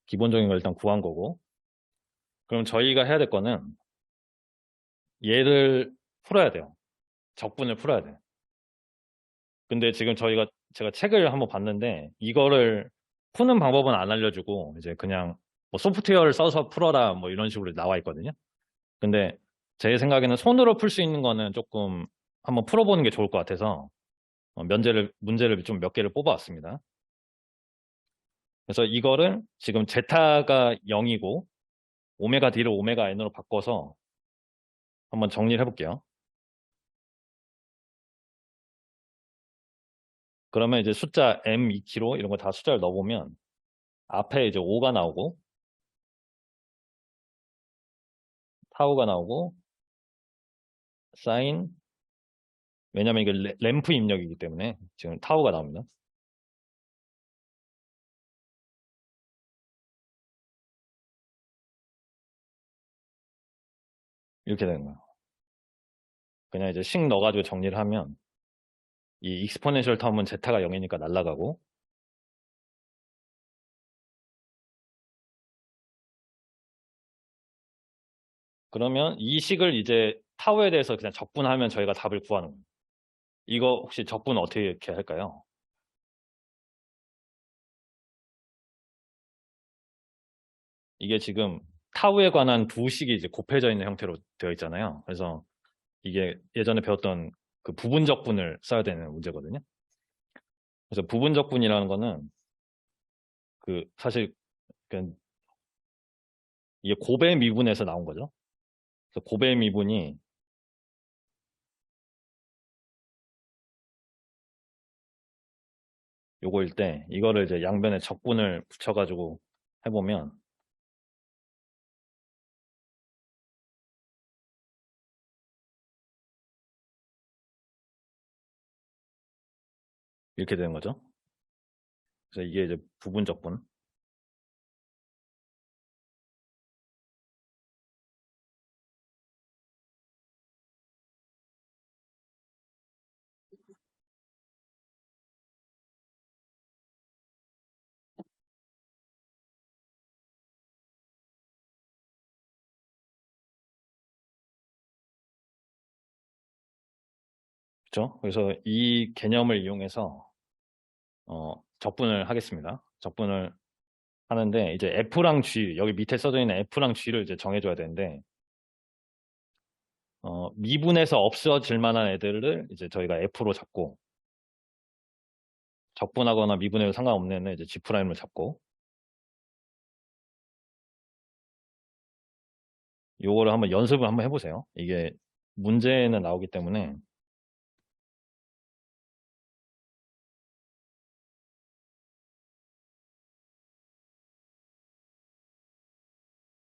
기본적인 걸 일단 구한 거고. 그럼 저희가 해야 될 거는 얘를 풀어야 돼요. 적분을 풀어야 돼요. 근데 지금 제가 책을 한번 봤는데 이거를 푸는 방법은 안 알려주고 이제 그냥 뭐 소프트웨어를 써서 풀어라 뭐 이런 식으로 나와 있거든요. 근데 제 생각에는 손으로 풀 수 있는 거는 조금 한번 풀어보는 게 좋을 것 같아서 문제를 좀 몇 개를 뽑아왔습니다. 그래서 이거를 지금 제타가 0이고 오메가 D를 오메가 N으로 바꿔서 한번 정리를 해볼게요. 그러면 이제 숫자 M, 2kg 이런 거 다 숫자를 넣어보면 앞에 이제 5가 나오고 타우가 나오고 사인 왜냐면 이게 램프 입력이기 때문에 지금 타우가 나옵니다. 이렇게 되는 거예요. 그냥 이제 식 넣어가지고 정리를 하면 이 익스포넨셜 텀은 제타가 0이니까 날아가고 그러면 이 식을 이제 타우에 대해서 그냥 적분하면 저희가 답을 구하는 거예요. 이거 혹시 적분 어떻게 이렇게 할까요? 이게 지금 타우에 관한 두 식이 이제 곱해져 있는 형태로 되어 있잖아요. 그래서 이게 예전에 배웠던 그 부분적분을 써야 되는 문제거든요. 그래서 부분적분이라는 거는 그 사실 그 이게 고배 미분에서 나온 거죠. 그래서 고배 미분이 요거일 때 이거를 이제 양변에 적분을 붙여가지고 해보면 이렇게 되는 거죠. 그래서 이게 이제 부분적분. 그렇죠? 그래서 이 개념을 이용해서 적분을 하겠습니다. 적분을 하는데 이제 F랑 G 여기 밑에 써져 있는 F랑 G를 이제 정해줘야 되는데 미분에서 없어질 만한 애들을 이제 저희가 F로 잡고 적분하거나 미분해도 상관없는 애는 이제 G 프라임을 잡고 요거를 한번 연습을 한번 해보세요. 이게 문제는 나오기 때문에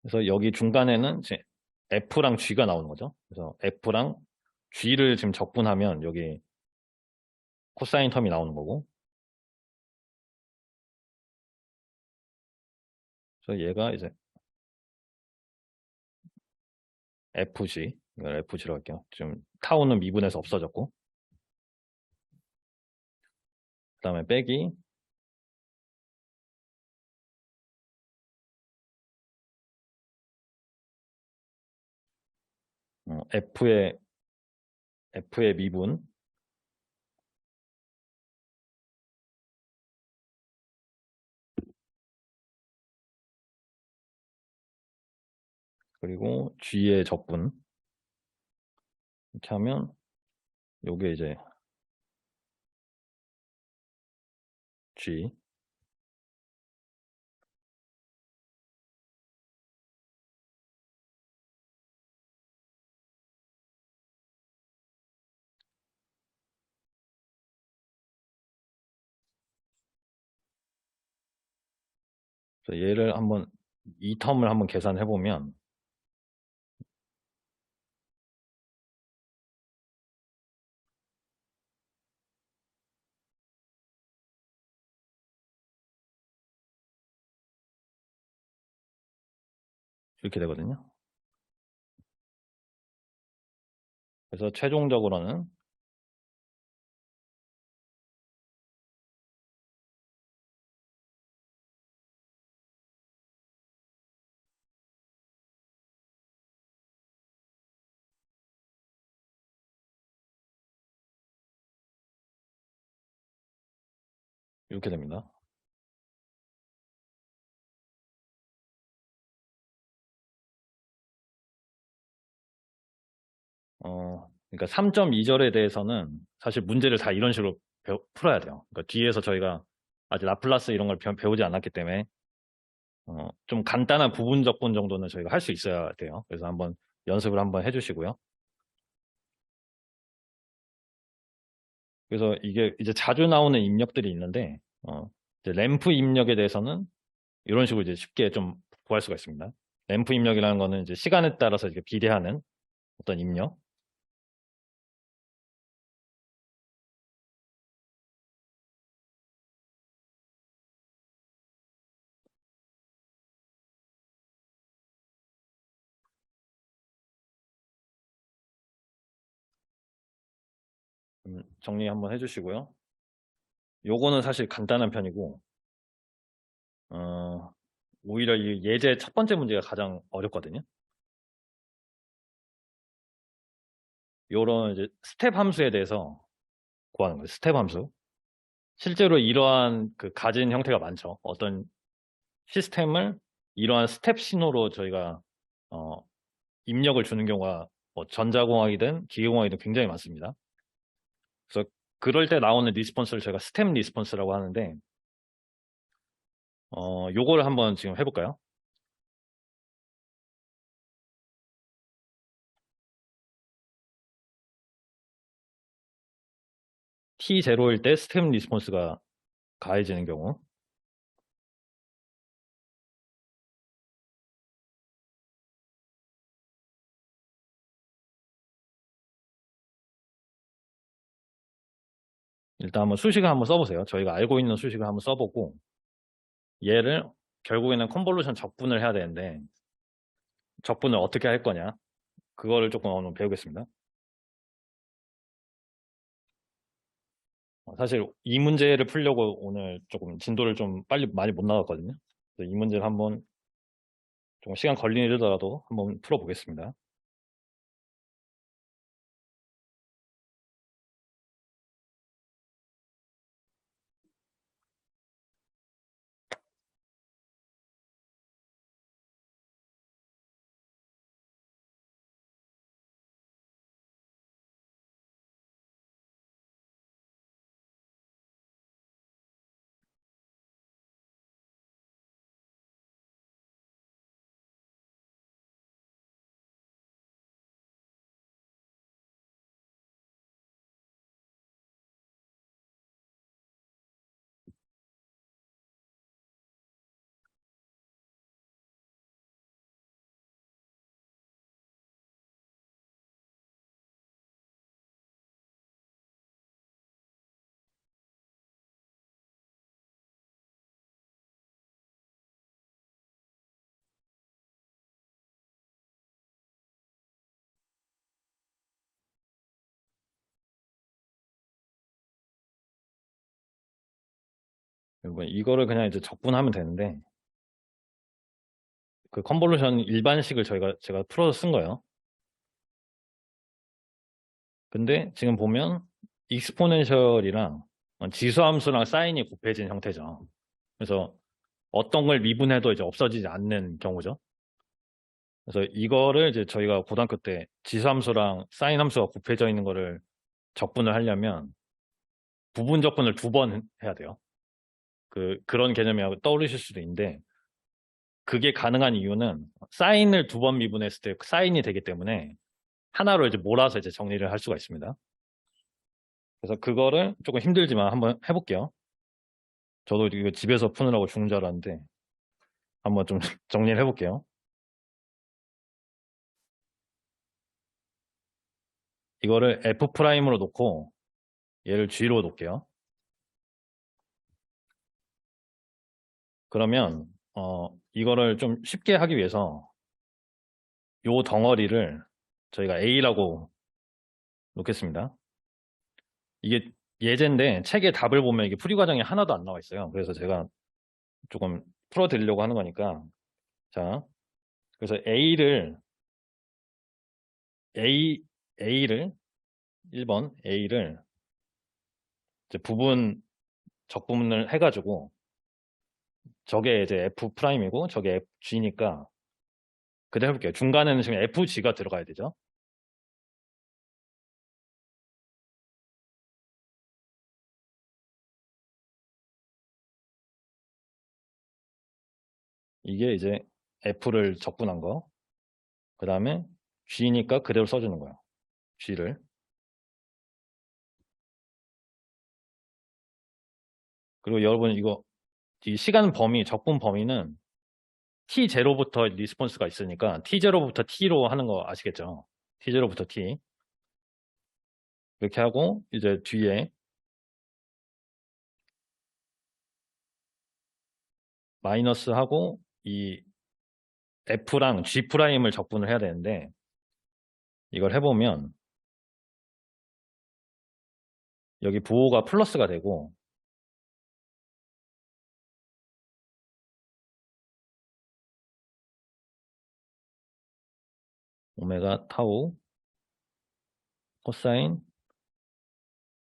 그래서 여기 중간에는 이제 F랑 G가 나오는 거죠. 그래서 F랑 G를 지금 적분하면 여기 코사인 텀이 나오는 거고 그래서 얘가 이제 FG 이걸 FG로 할게요. 지금 타우는 미분해서 없어졌고 그 다음에 빼기 F의 미분 그리고 G의 적분 이렇게 하면 요게 이제 G 그래서 얘를 한번 이 텀을 한번 계산해 보면 이렇게 되거든요. 그래서 최종적으로는 이렇게 됩니다. 그러니까 3.2절에 대해서는 사실 문제를 다 이런 식으로 풀어야 돼요. 그러니까 뒤에서 저희가 아직 라플라스 이런 걸 배우지 않았기 때문에 좀 간단한 부분 적분 정도는 저희가 할 수 있어야 돼요. 그래서 한번 연습을 한번 해주시고요. 그래서 이게 이제 자주 나오는 입력들이 있는데 이제 램프 입력에 대해서는 이런 식으로 이제 쉽게 좀 구할 수가 있습니다. 램프 입력이라는 거는 이제 시간에 따라서 이제 비례하는 어떤 입력. 정리 한번 해주시고요. 요거는 사실 간단한 편이고 어, 오히려 이 예제 첫 번째 문제가 가장 어렵거든요. 요런 이제 스텝 함수에 대해서 구하는 거예요. 스텝 함수. 실제로 이러한 그 가진 형태가 많죠. 어떤 시스템을 이러한 스텝 신호로 저희가 어, 입력을 주는 경우가 뭐 전자공학이든 기계공학이든 굉장히 많습니다. 그래서 그럴 때 나오는 리스폰스를 저희가 스텝 리스폰스라고 하는데 요거를 한번 지금 해볼까요? T0일 때 스텝 리스폰스가 가해지는 경우 일단 한번 수식을 한번 써보세요. 저희가 알고 있는 수식을 한번 써보고 얘를 결국에는 컨볼루션 적분을 해야 되는데 적분을 어떻게 할 거냐 그거를 조금 오늘 배우겠습니다. 사실 이 문제를 풀려고 오늘 조금 진도를 좀 빨리 많이 못 나갔거든요. 그래서 이 문제를 한번 좀 시간 걸리더라도 한번 풀어보겠습니다. 그리고 이거를 그냥 이제 적분하면 되는데 그 컨볼루션 일반식을 제가 풀어서 쓴 거예요. 근데 지금 보면 익스포넨셜이랑 지수함수랑 사인이 곱해진 형태죠. 그래서 어떤 걸 미분해도 이제 없어지지 않는 경우죠. 그래서 이거를 이제 저희가 고등학교 때 지수함수랑 사인 함수가 곱해져 있는 거를 적분을 하려면 부분 적분을 2번 해야 돼요. 그런 개념이 떠오르실 수도 있는데 그게 가능한 이유는 사인을 2번 미분했을 때 사인이 되기 때문에 하나로 이제 몰아서 이제 정리를 할 수가 있습니다. 그래서 그거를 조금 힘들지만 한번 해볼게요. 저도 이거 집에서 푸느라고 죽는 줄 알았는데 한번 좀 정리를 해볼게요. 이거를 F'으로 놓고 얘를 G로 놓을게요. 그러면 이거를 좀 쉽게 하기 위해서 요 덩어리를 저희가 A라고 놓겠습니다. 이게 예제인데 책에 답을 보면 이게 풀이 과정이 하나도 안 나와 있어요. 그래서 제가 조금 풀어드리려고 하는 거니까 자 그래서 A A를 1번 A를 이제 부분 적분을 해가지고 저게 이제 F 프라임이고 저게 FG니까 그대로 해볼게요. 중간에는 지금 FG가 들어가야 되죠. 이게 이제 F를 적분한 거. 그 다음에 G니까 그대로 써주는 거예요. G를. 그리고 여러분 이거 이 시간 범위, 적분 범위는 T0부터 리스폰스가 있으니까 T0부터 T로 하는 거 아시겠죠? T0부터 T. 이렇게 하고 이제 뒤에 마이너스 하고 이 F랑 G 프라임을 적분을 해야 되는데 이걸 해보면 여기 부호가 플러스가 되고 오메가 타우 코사인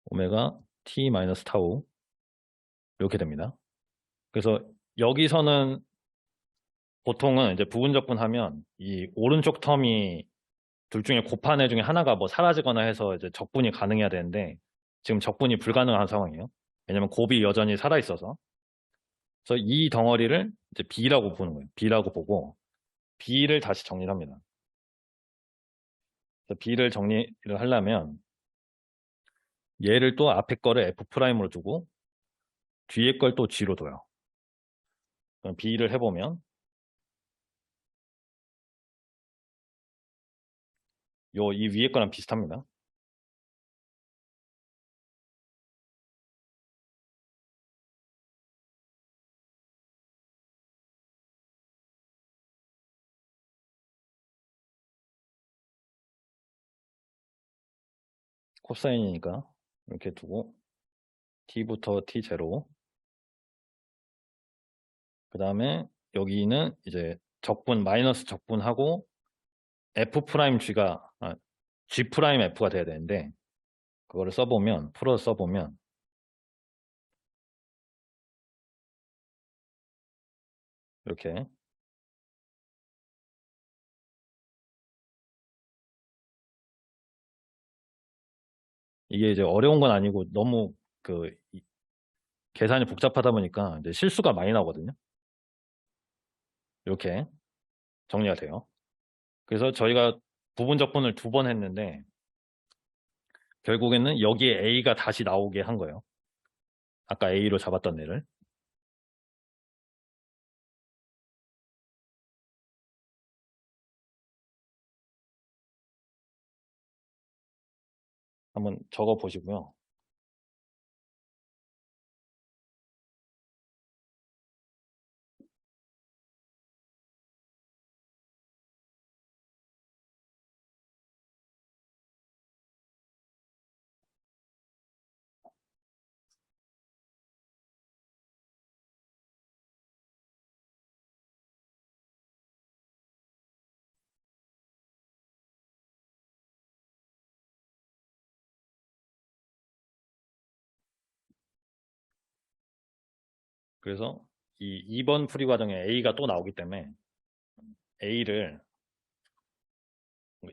오메가 T 마이너스 타우 이렇게 됩니다. 그래서 여기서는 보통은 이제 부분적분하면 이 오른쪽 텀이 둘 중에 곱한 애 중에 하나가 뭐 사라지거나 해서 이제 적분이 가능해야 되는데 지금 적분이 불가능한 상황이에요. 왜냐면 곱이 여전히 살아 있어서. 그래서 이 덩어리를 이제 B라고 보는 거예요. B라고 보고 B를 다시 정리를 합니다. 그래서 B를 정리를 하려면 얘를 또 앞에 거를 F 프라임으로 두고 뒤에 걸 또 G로 둬요. 그럼 B를 해보면 이 위에 거랑 비슷합니다. 코사인이니까 이렇게 두고 T부터 T0 그 다음에 여기는 이제 적분 마이너스 적분하고 F 프라임 G가 G 프라임 F가 돼야 되는데 그거를 써보면 풀어서 써보면 이렇게 이게 이제 어려운 건 아니고 너무 계산이 복잡하다 보니까 이제 실수가 많이 나오거든요. 이렇게 정리가 돼요. 그래서 저희가 부분 적분을 두 번 했는데 결국에는 여기에 A가 다시 나오게 한 거예요. 아까 A로 잡았던 애를. 한번 적어 보시고요. 그래서 이 2번 풀이 과정에 A가 또 나오기 때문에 A를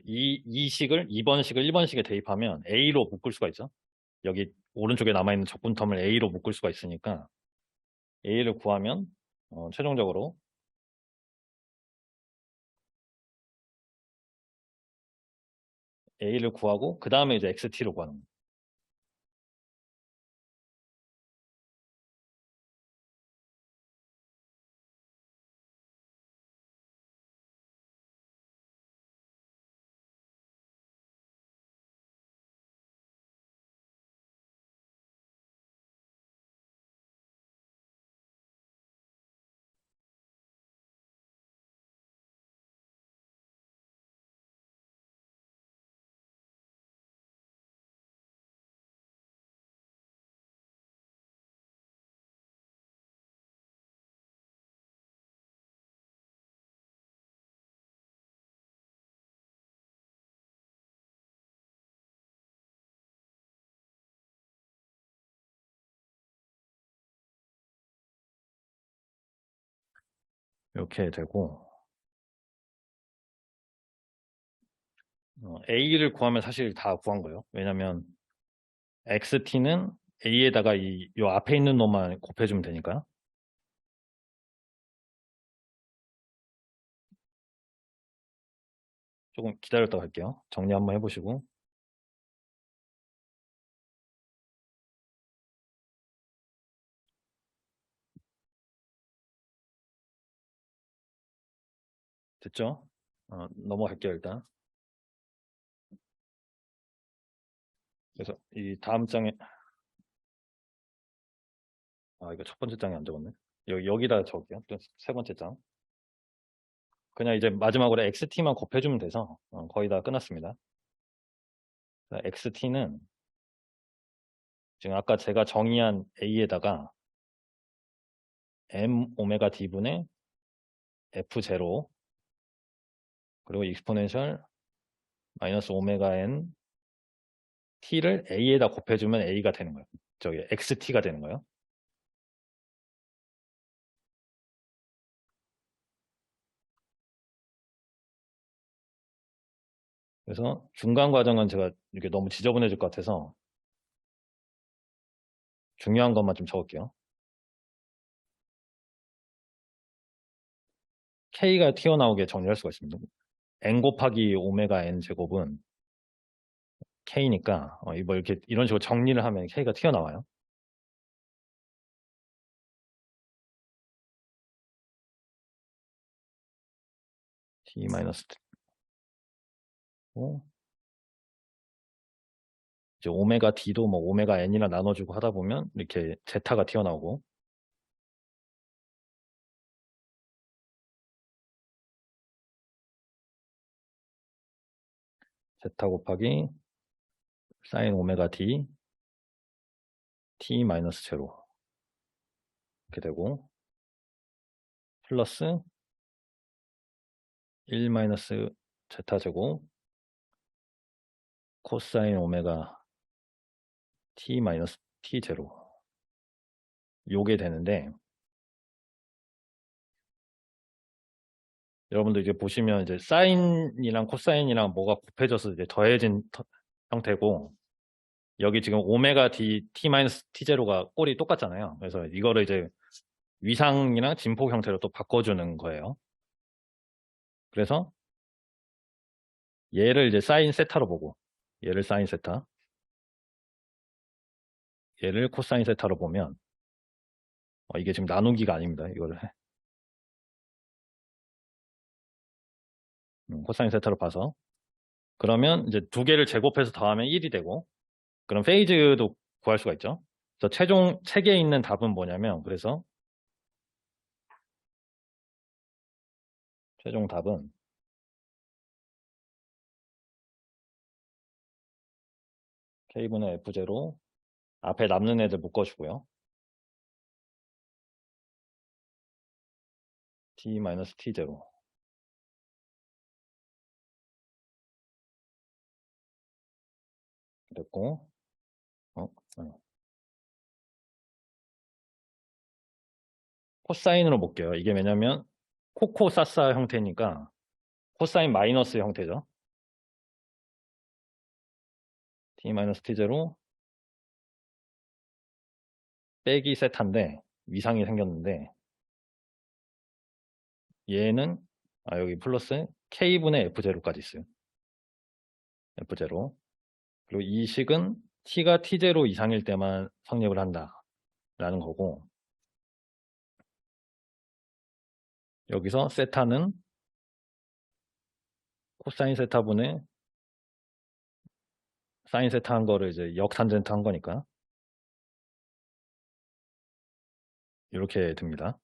이 식을 2번 식을 1번 식에 대입하면 A로 묶을 수가 있죠. 여기 오른쪽에 남아있는 적분텀을 A로 묶을 수가 있으니까 A를 구하면 최종적으로 A를 구하고 그 다음에 이제 XT로 구하는 거예요. 이렇게 되고 A를 구하면 사실 다 구한 거예요. 왜냐면 XT는 A에다가 요 앞에 있는 놈만 곱해주면 되니까. 조금 기다렸다 갈게요. 정리 한번 해보시고. 됐죠? 넘어갈게요, 일단. 그래서 이 다음 장에, 이거 첫 번째 장에 안 적었네. 여기다 적을게요. 또 세 번째 장. 그냥 이제 마지막으로 XT만 곱해주면 돼서 거의 다 끝났습니다. XT는 지금 아까 제가 정의한 A에다가 M 오메가 D분의 F0 그리고 익스포넨셜 마이너스 오메가 N T를 A에다 곱해주면 A가 되는 거예요. 저기 XT가 되는 거예요. 그래서 중간 과정은 제가 이렇게 너무 지저분해질 것 같아서 중요한 것만 좀 적을게요. K가 튀어나오게 정리할 수가 있습니다. N 곱하기 오메가 N 제곱은 K니까 뭐 이렇게 이런 식으로 정리를 하면 K가 튀어나와요. T 마이너스 이제 오메가 D도 뭐 오메가 N이랑 나눠주고 하다 보면 이렇게 제타가 튀어나오고 제타 곱하기 사인 오메가 D T 마이너스 제로 이렇게 되고 플러스 1 마이너스 제타 제곱 코사인 오메가 T 마이너스 T 제로 요게 되는데 여러분들 이제 보시면 이제 사인이랑 코사인이랑 뭐가 곱해져서 이제 더해진 형태고 여기 지금 오메가 D T 마이너스 T 제로가 꼴이 똑같잖아요. 그래서 이거를 이제 위상이랑 진폭 형태로 또 바꿔주는 거예요. 그래서 얘를 이제 사인 세타로 보고 얘를 사인 세타 얘를 코사인 세타로 보면 이게 지금 나누기가 아닙니다. 이거를 코사인 세타로 봐서 그러면 이제 두 개를 제곱해서 더하면 1이 되고 그럼 페이즈도 구할 수가 있죠. 그래서 최종 책에 있는 답은 뭐냐면 그래서 최종 답은 K분의 F0 앞에 남는 애들 묶어주고요. T-T0 됐고 네. 코사인으로 볼게요. 이게 왜냐면 코코사사 형태니까 코사인 마이너스 형태죠. T-T0 빼기 세타인데 위상이 생겼는데 얘는 여기 플러스 K분의 F0까지 있어요. F0 그리고 이 식은 T가 T0 이상일 때만 성립을 한다라는 거고 여기서 세타는 코사인 세타분의 사인 세타 한 거를 이제 역탄젠트 한 거니까 이렇게 됩니다.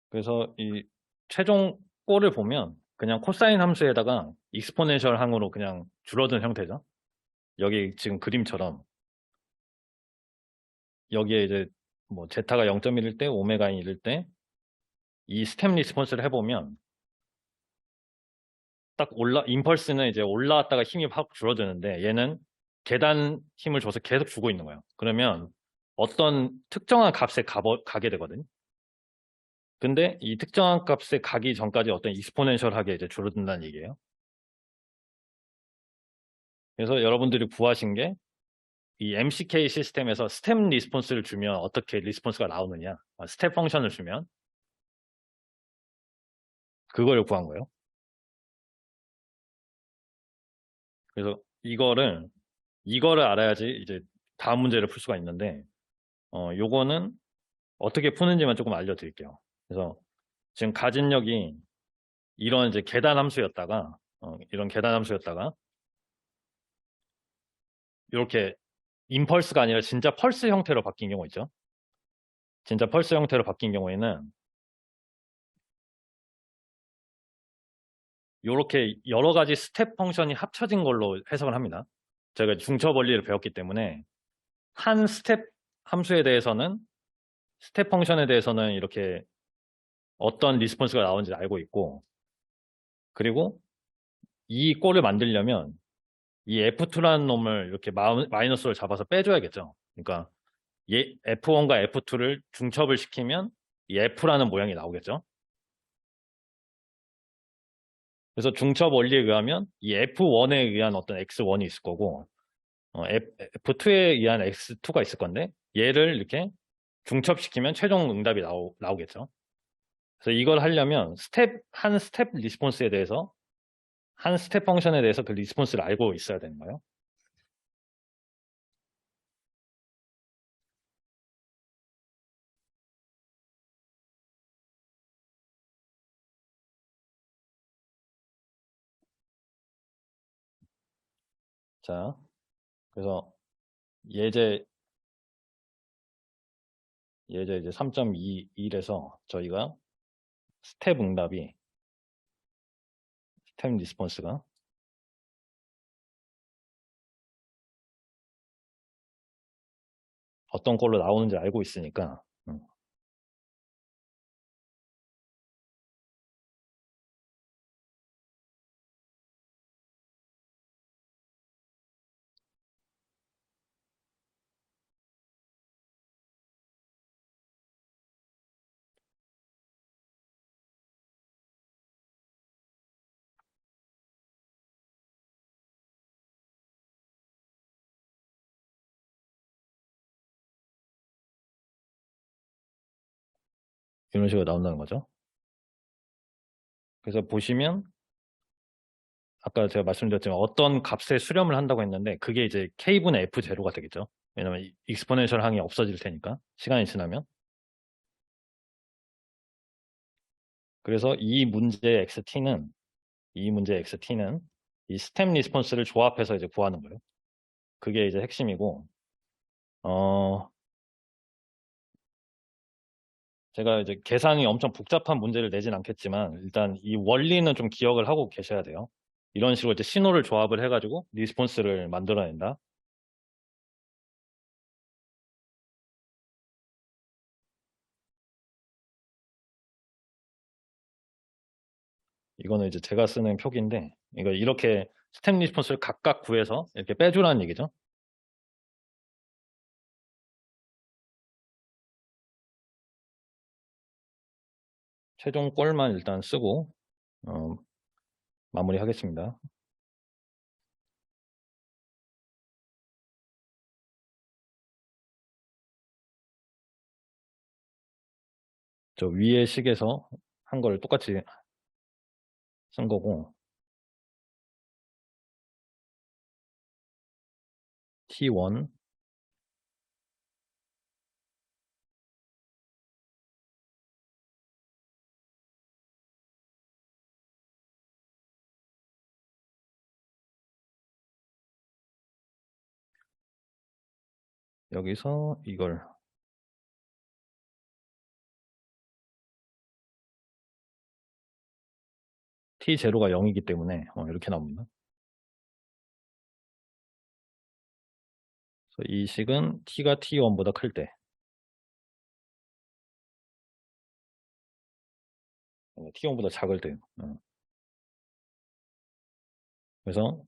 그래서 이 최종 꼴을 보면 그냥 코사인 함수에다가 익스포넨셜 항으로 그냥 줄어든 형태죠. 여기 지금 그림처럼 여기에 이제 뭐 제타가 0.1일 때, 오메가 1일 때 이 스텝 리스폰스를 해보면 딱 임펄스는 이제 올라왔다가 힘이 확 줄어드는데 얘는 계단 힘을 줘서 계속 주고 있는 거예요. 그러면 어떤 특정한 값에 가게 되거든요. 근데 이 특정한 값에 가기 전까지 어떤 익스포넨셜하게 이제 줄어든다는 얘기예요. 그래서 여러분들이 구하신 게 이 MCK 시스템에서 스텝 리스폰스를 주면 어떻게 리스폰스가 나오느냐, 스텝 펑션을 주면 그걸 구한 거예요. 그래서 이거를 알아야지 이제 다음 문제를 풀 수가 있는데 요거는 어떻게 푸는지만 조금 알려드릴게요. 그래서 지금 가진력이 이런 이제 계단 함수였다가 이런 계단 함수였다가 이렇게 임펄스가 아니라 진짜 펄스 형태로 바뀐 경우 있죠. 진짜 펄스 형태로 바뀐 경우에는 이렇게 여러 가지 스텝 펑션이 합쳐진 걸로 해석을 합니다. 제가 중첩 원리를 배웠기 때문에 한 스텝 함수에 대해서는 스텝 펑션에 대해서는 이렇게 어떤 리스폰스가 나오는지 알고 있고 그리고 이 꼴을 만들려면 이 F2라는 놈을 이렇게 마이너스를 잡아서 빼줘야겠죠. 그러니까 F1과 F2를 중첩을 시키면 이 F라는 모양이 나오겠죠. 그래서 중첩 원리에 의하면 이 F1에 의한 어떤 X1이 있을 거고 F2에 의한 X2가 있을 건데 얘를 이렇게 중첩시키면 최종 응답이 나오겠죠. 그래서 이걸 하려면 한 스텝 리스폰스에 대해서 한 스텝 펑션에 대해서 그 리스폰스를 알고 있어야 되는 거예요. 자, 그래서 예제 이제 3.21에서 저희가 스텝 응답이 스텝 리스폰스가 어떤 걸로 나오는지 알고 있으니까 이런 식으로 나온다는 거죠. 그래서 보시면 아까 제가 말씀드렸지만 어떤 값에 수렴을 한다고 했는데 그게 이제 K분의 F0가 되겠죠. 왜냐면 익스포넨셜 항이 없어질 테니까 시간이 지나면. 그래서 이 문제 XT는 이 스텝 리스폰스를 조합해서 이제 구하는 거예요. 그게 이제 핵심이고 어 제가 이제 계산이 엄청 복잡한 문제를 내진 않겠지만 일단 이 원리는 좀 기억을 하고 계셔야 돼요. 이런 식으로 이제 신호를 조합을 해가지고 리스폰스를 만들어낸다. 이거는 이제 제가 쓰는 표기인데 이거 이렇게 스텝 리스폰스를 각각 구해서 이렇게 빼주라는 얘기죠. 최종 꼴만 일단 쓰고 어, 마무리하겠습니다. 저 위에 식에서 한 걸 똑같이 쓴 거고 T1 여기서 이걸 t0가 0이기 때문에 이렇게 나옵니다. 그래서 이 식은 t가 t1보다 클 때, t1보다 작을 때요. 그래서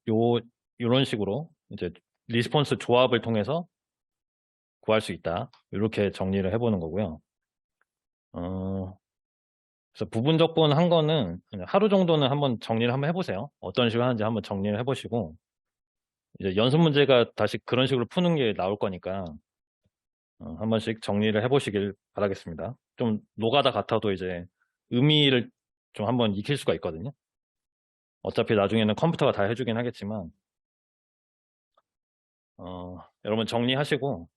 요런 식으로 이제 리스폰스 조합을 통해서 구할 수 있다. 이렇게 정리를 해보는 거고요. 그래서 부분적분 한 거는 그냥 하루 정도는 한번 정리를 한번 해보세요. 어떤 식으로 하는지 한번 정리를 해보시고, 이제 연습 문제가 다시 그런 식으로 푸는 게 나올 거니까, 한 번씩 정리를 해보시길 바라겠습니다. 좀 노가다 같아도 이제 의미를 좀 한번 익힐 수가 있거든요. 어차피 나중에는 컴퓨터가 다 해주긴 하겠지만, 여러분 정리하시고,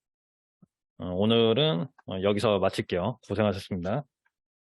오늘은 여기서 마칠게요. 고생하셨습니다.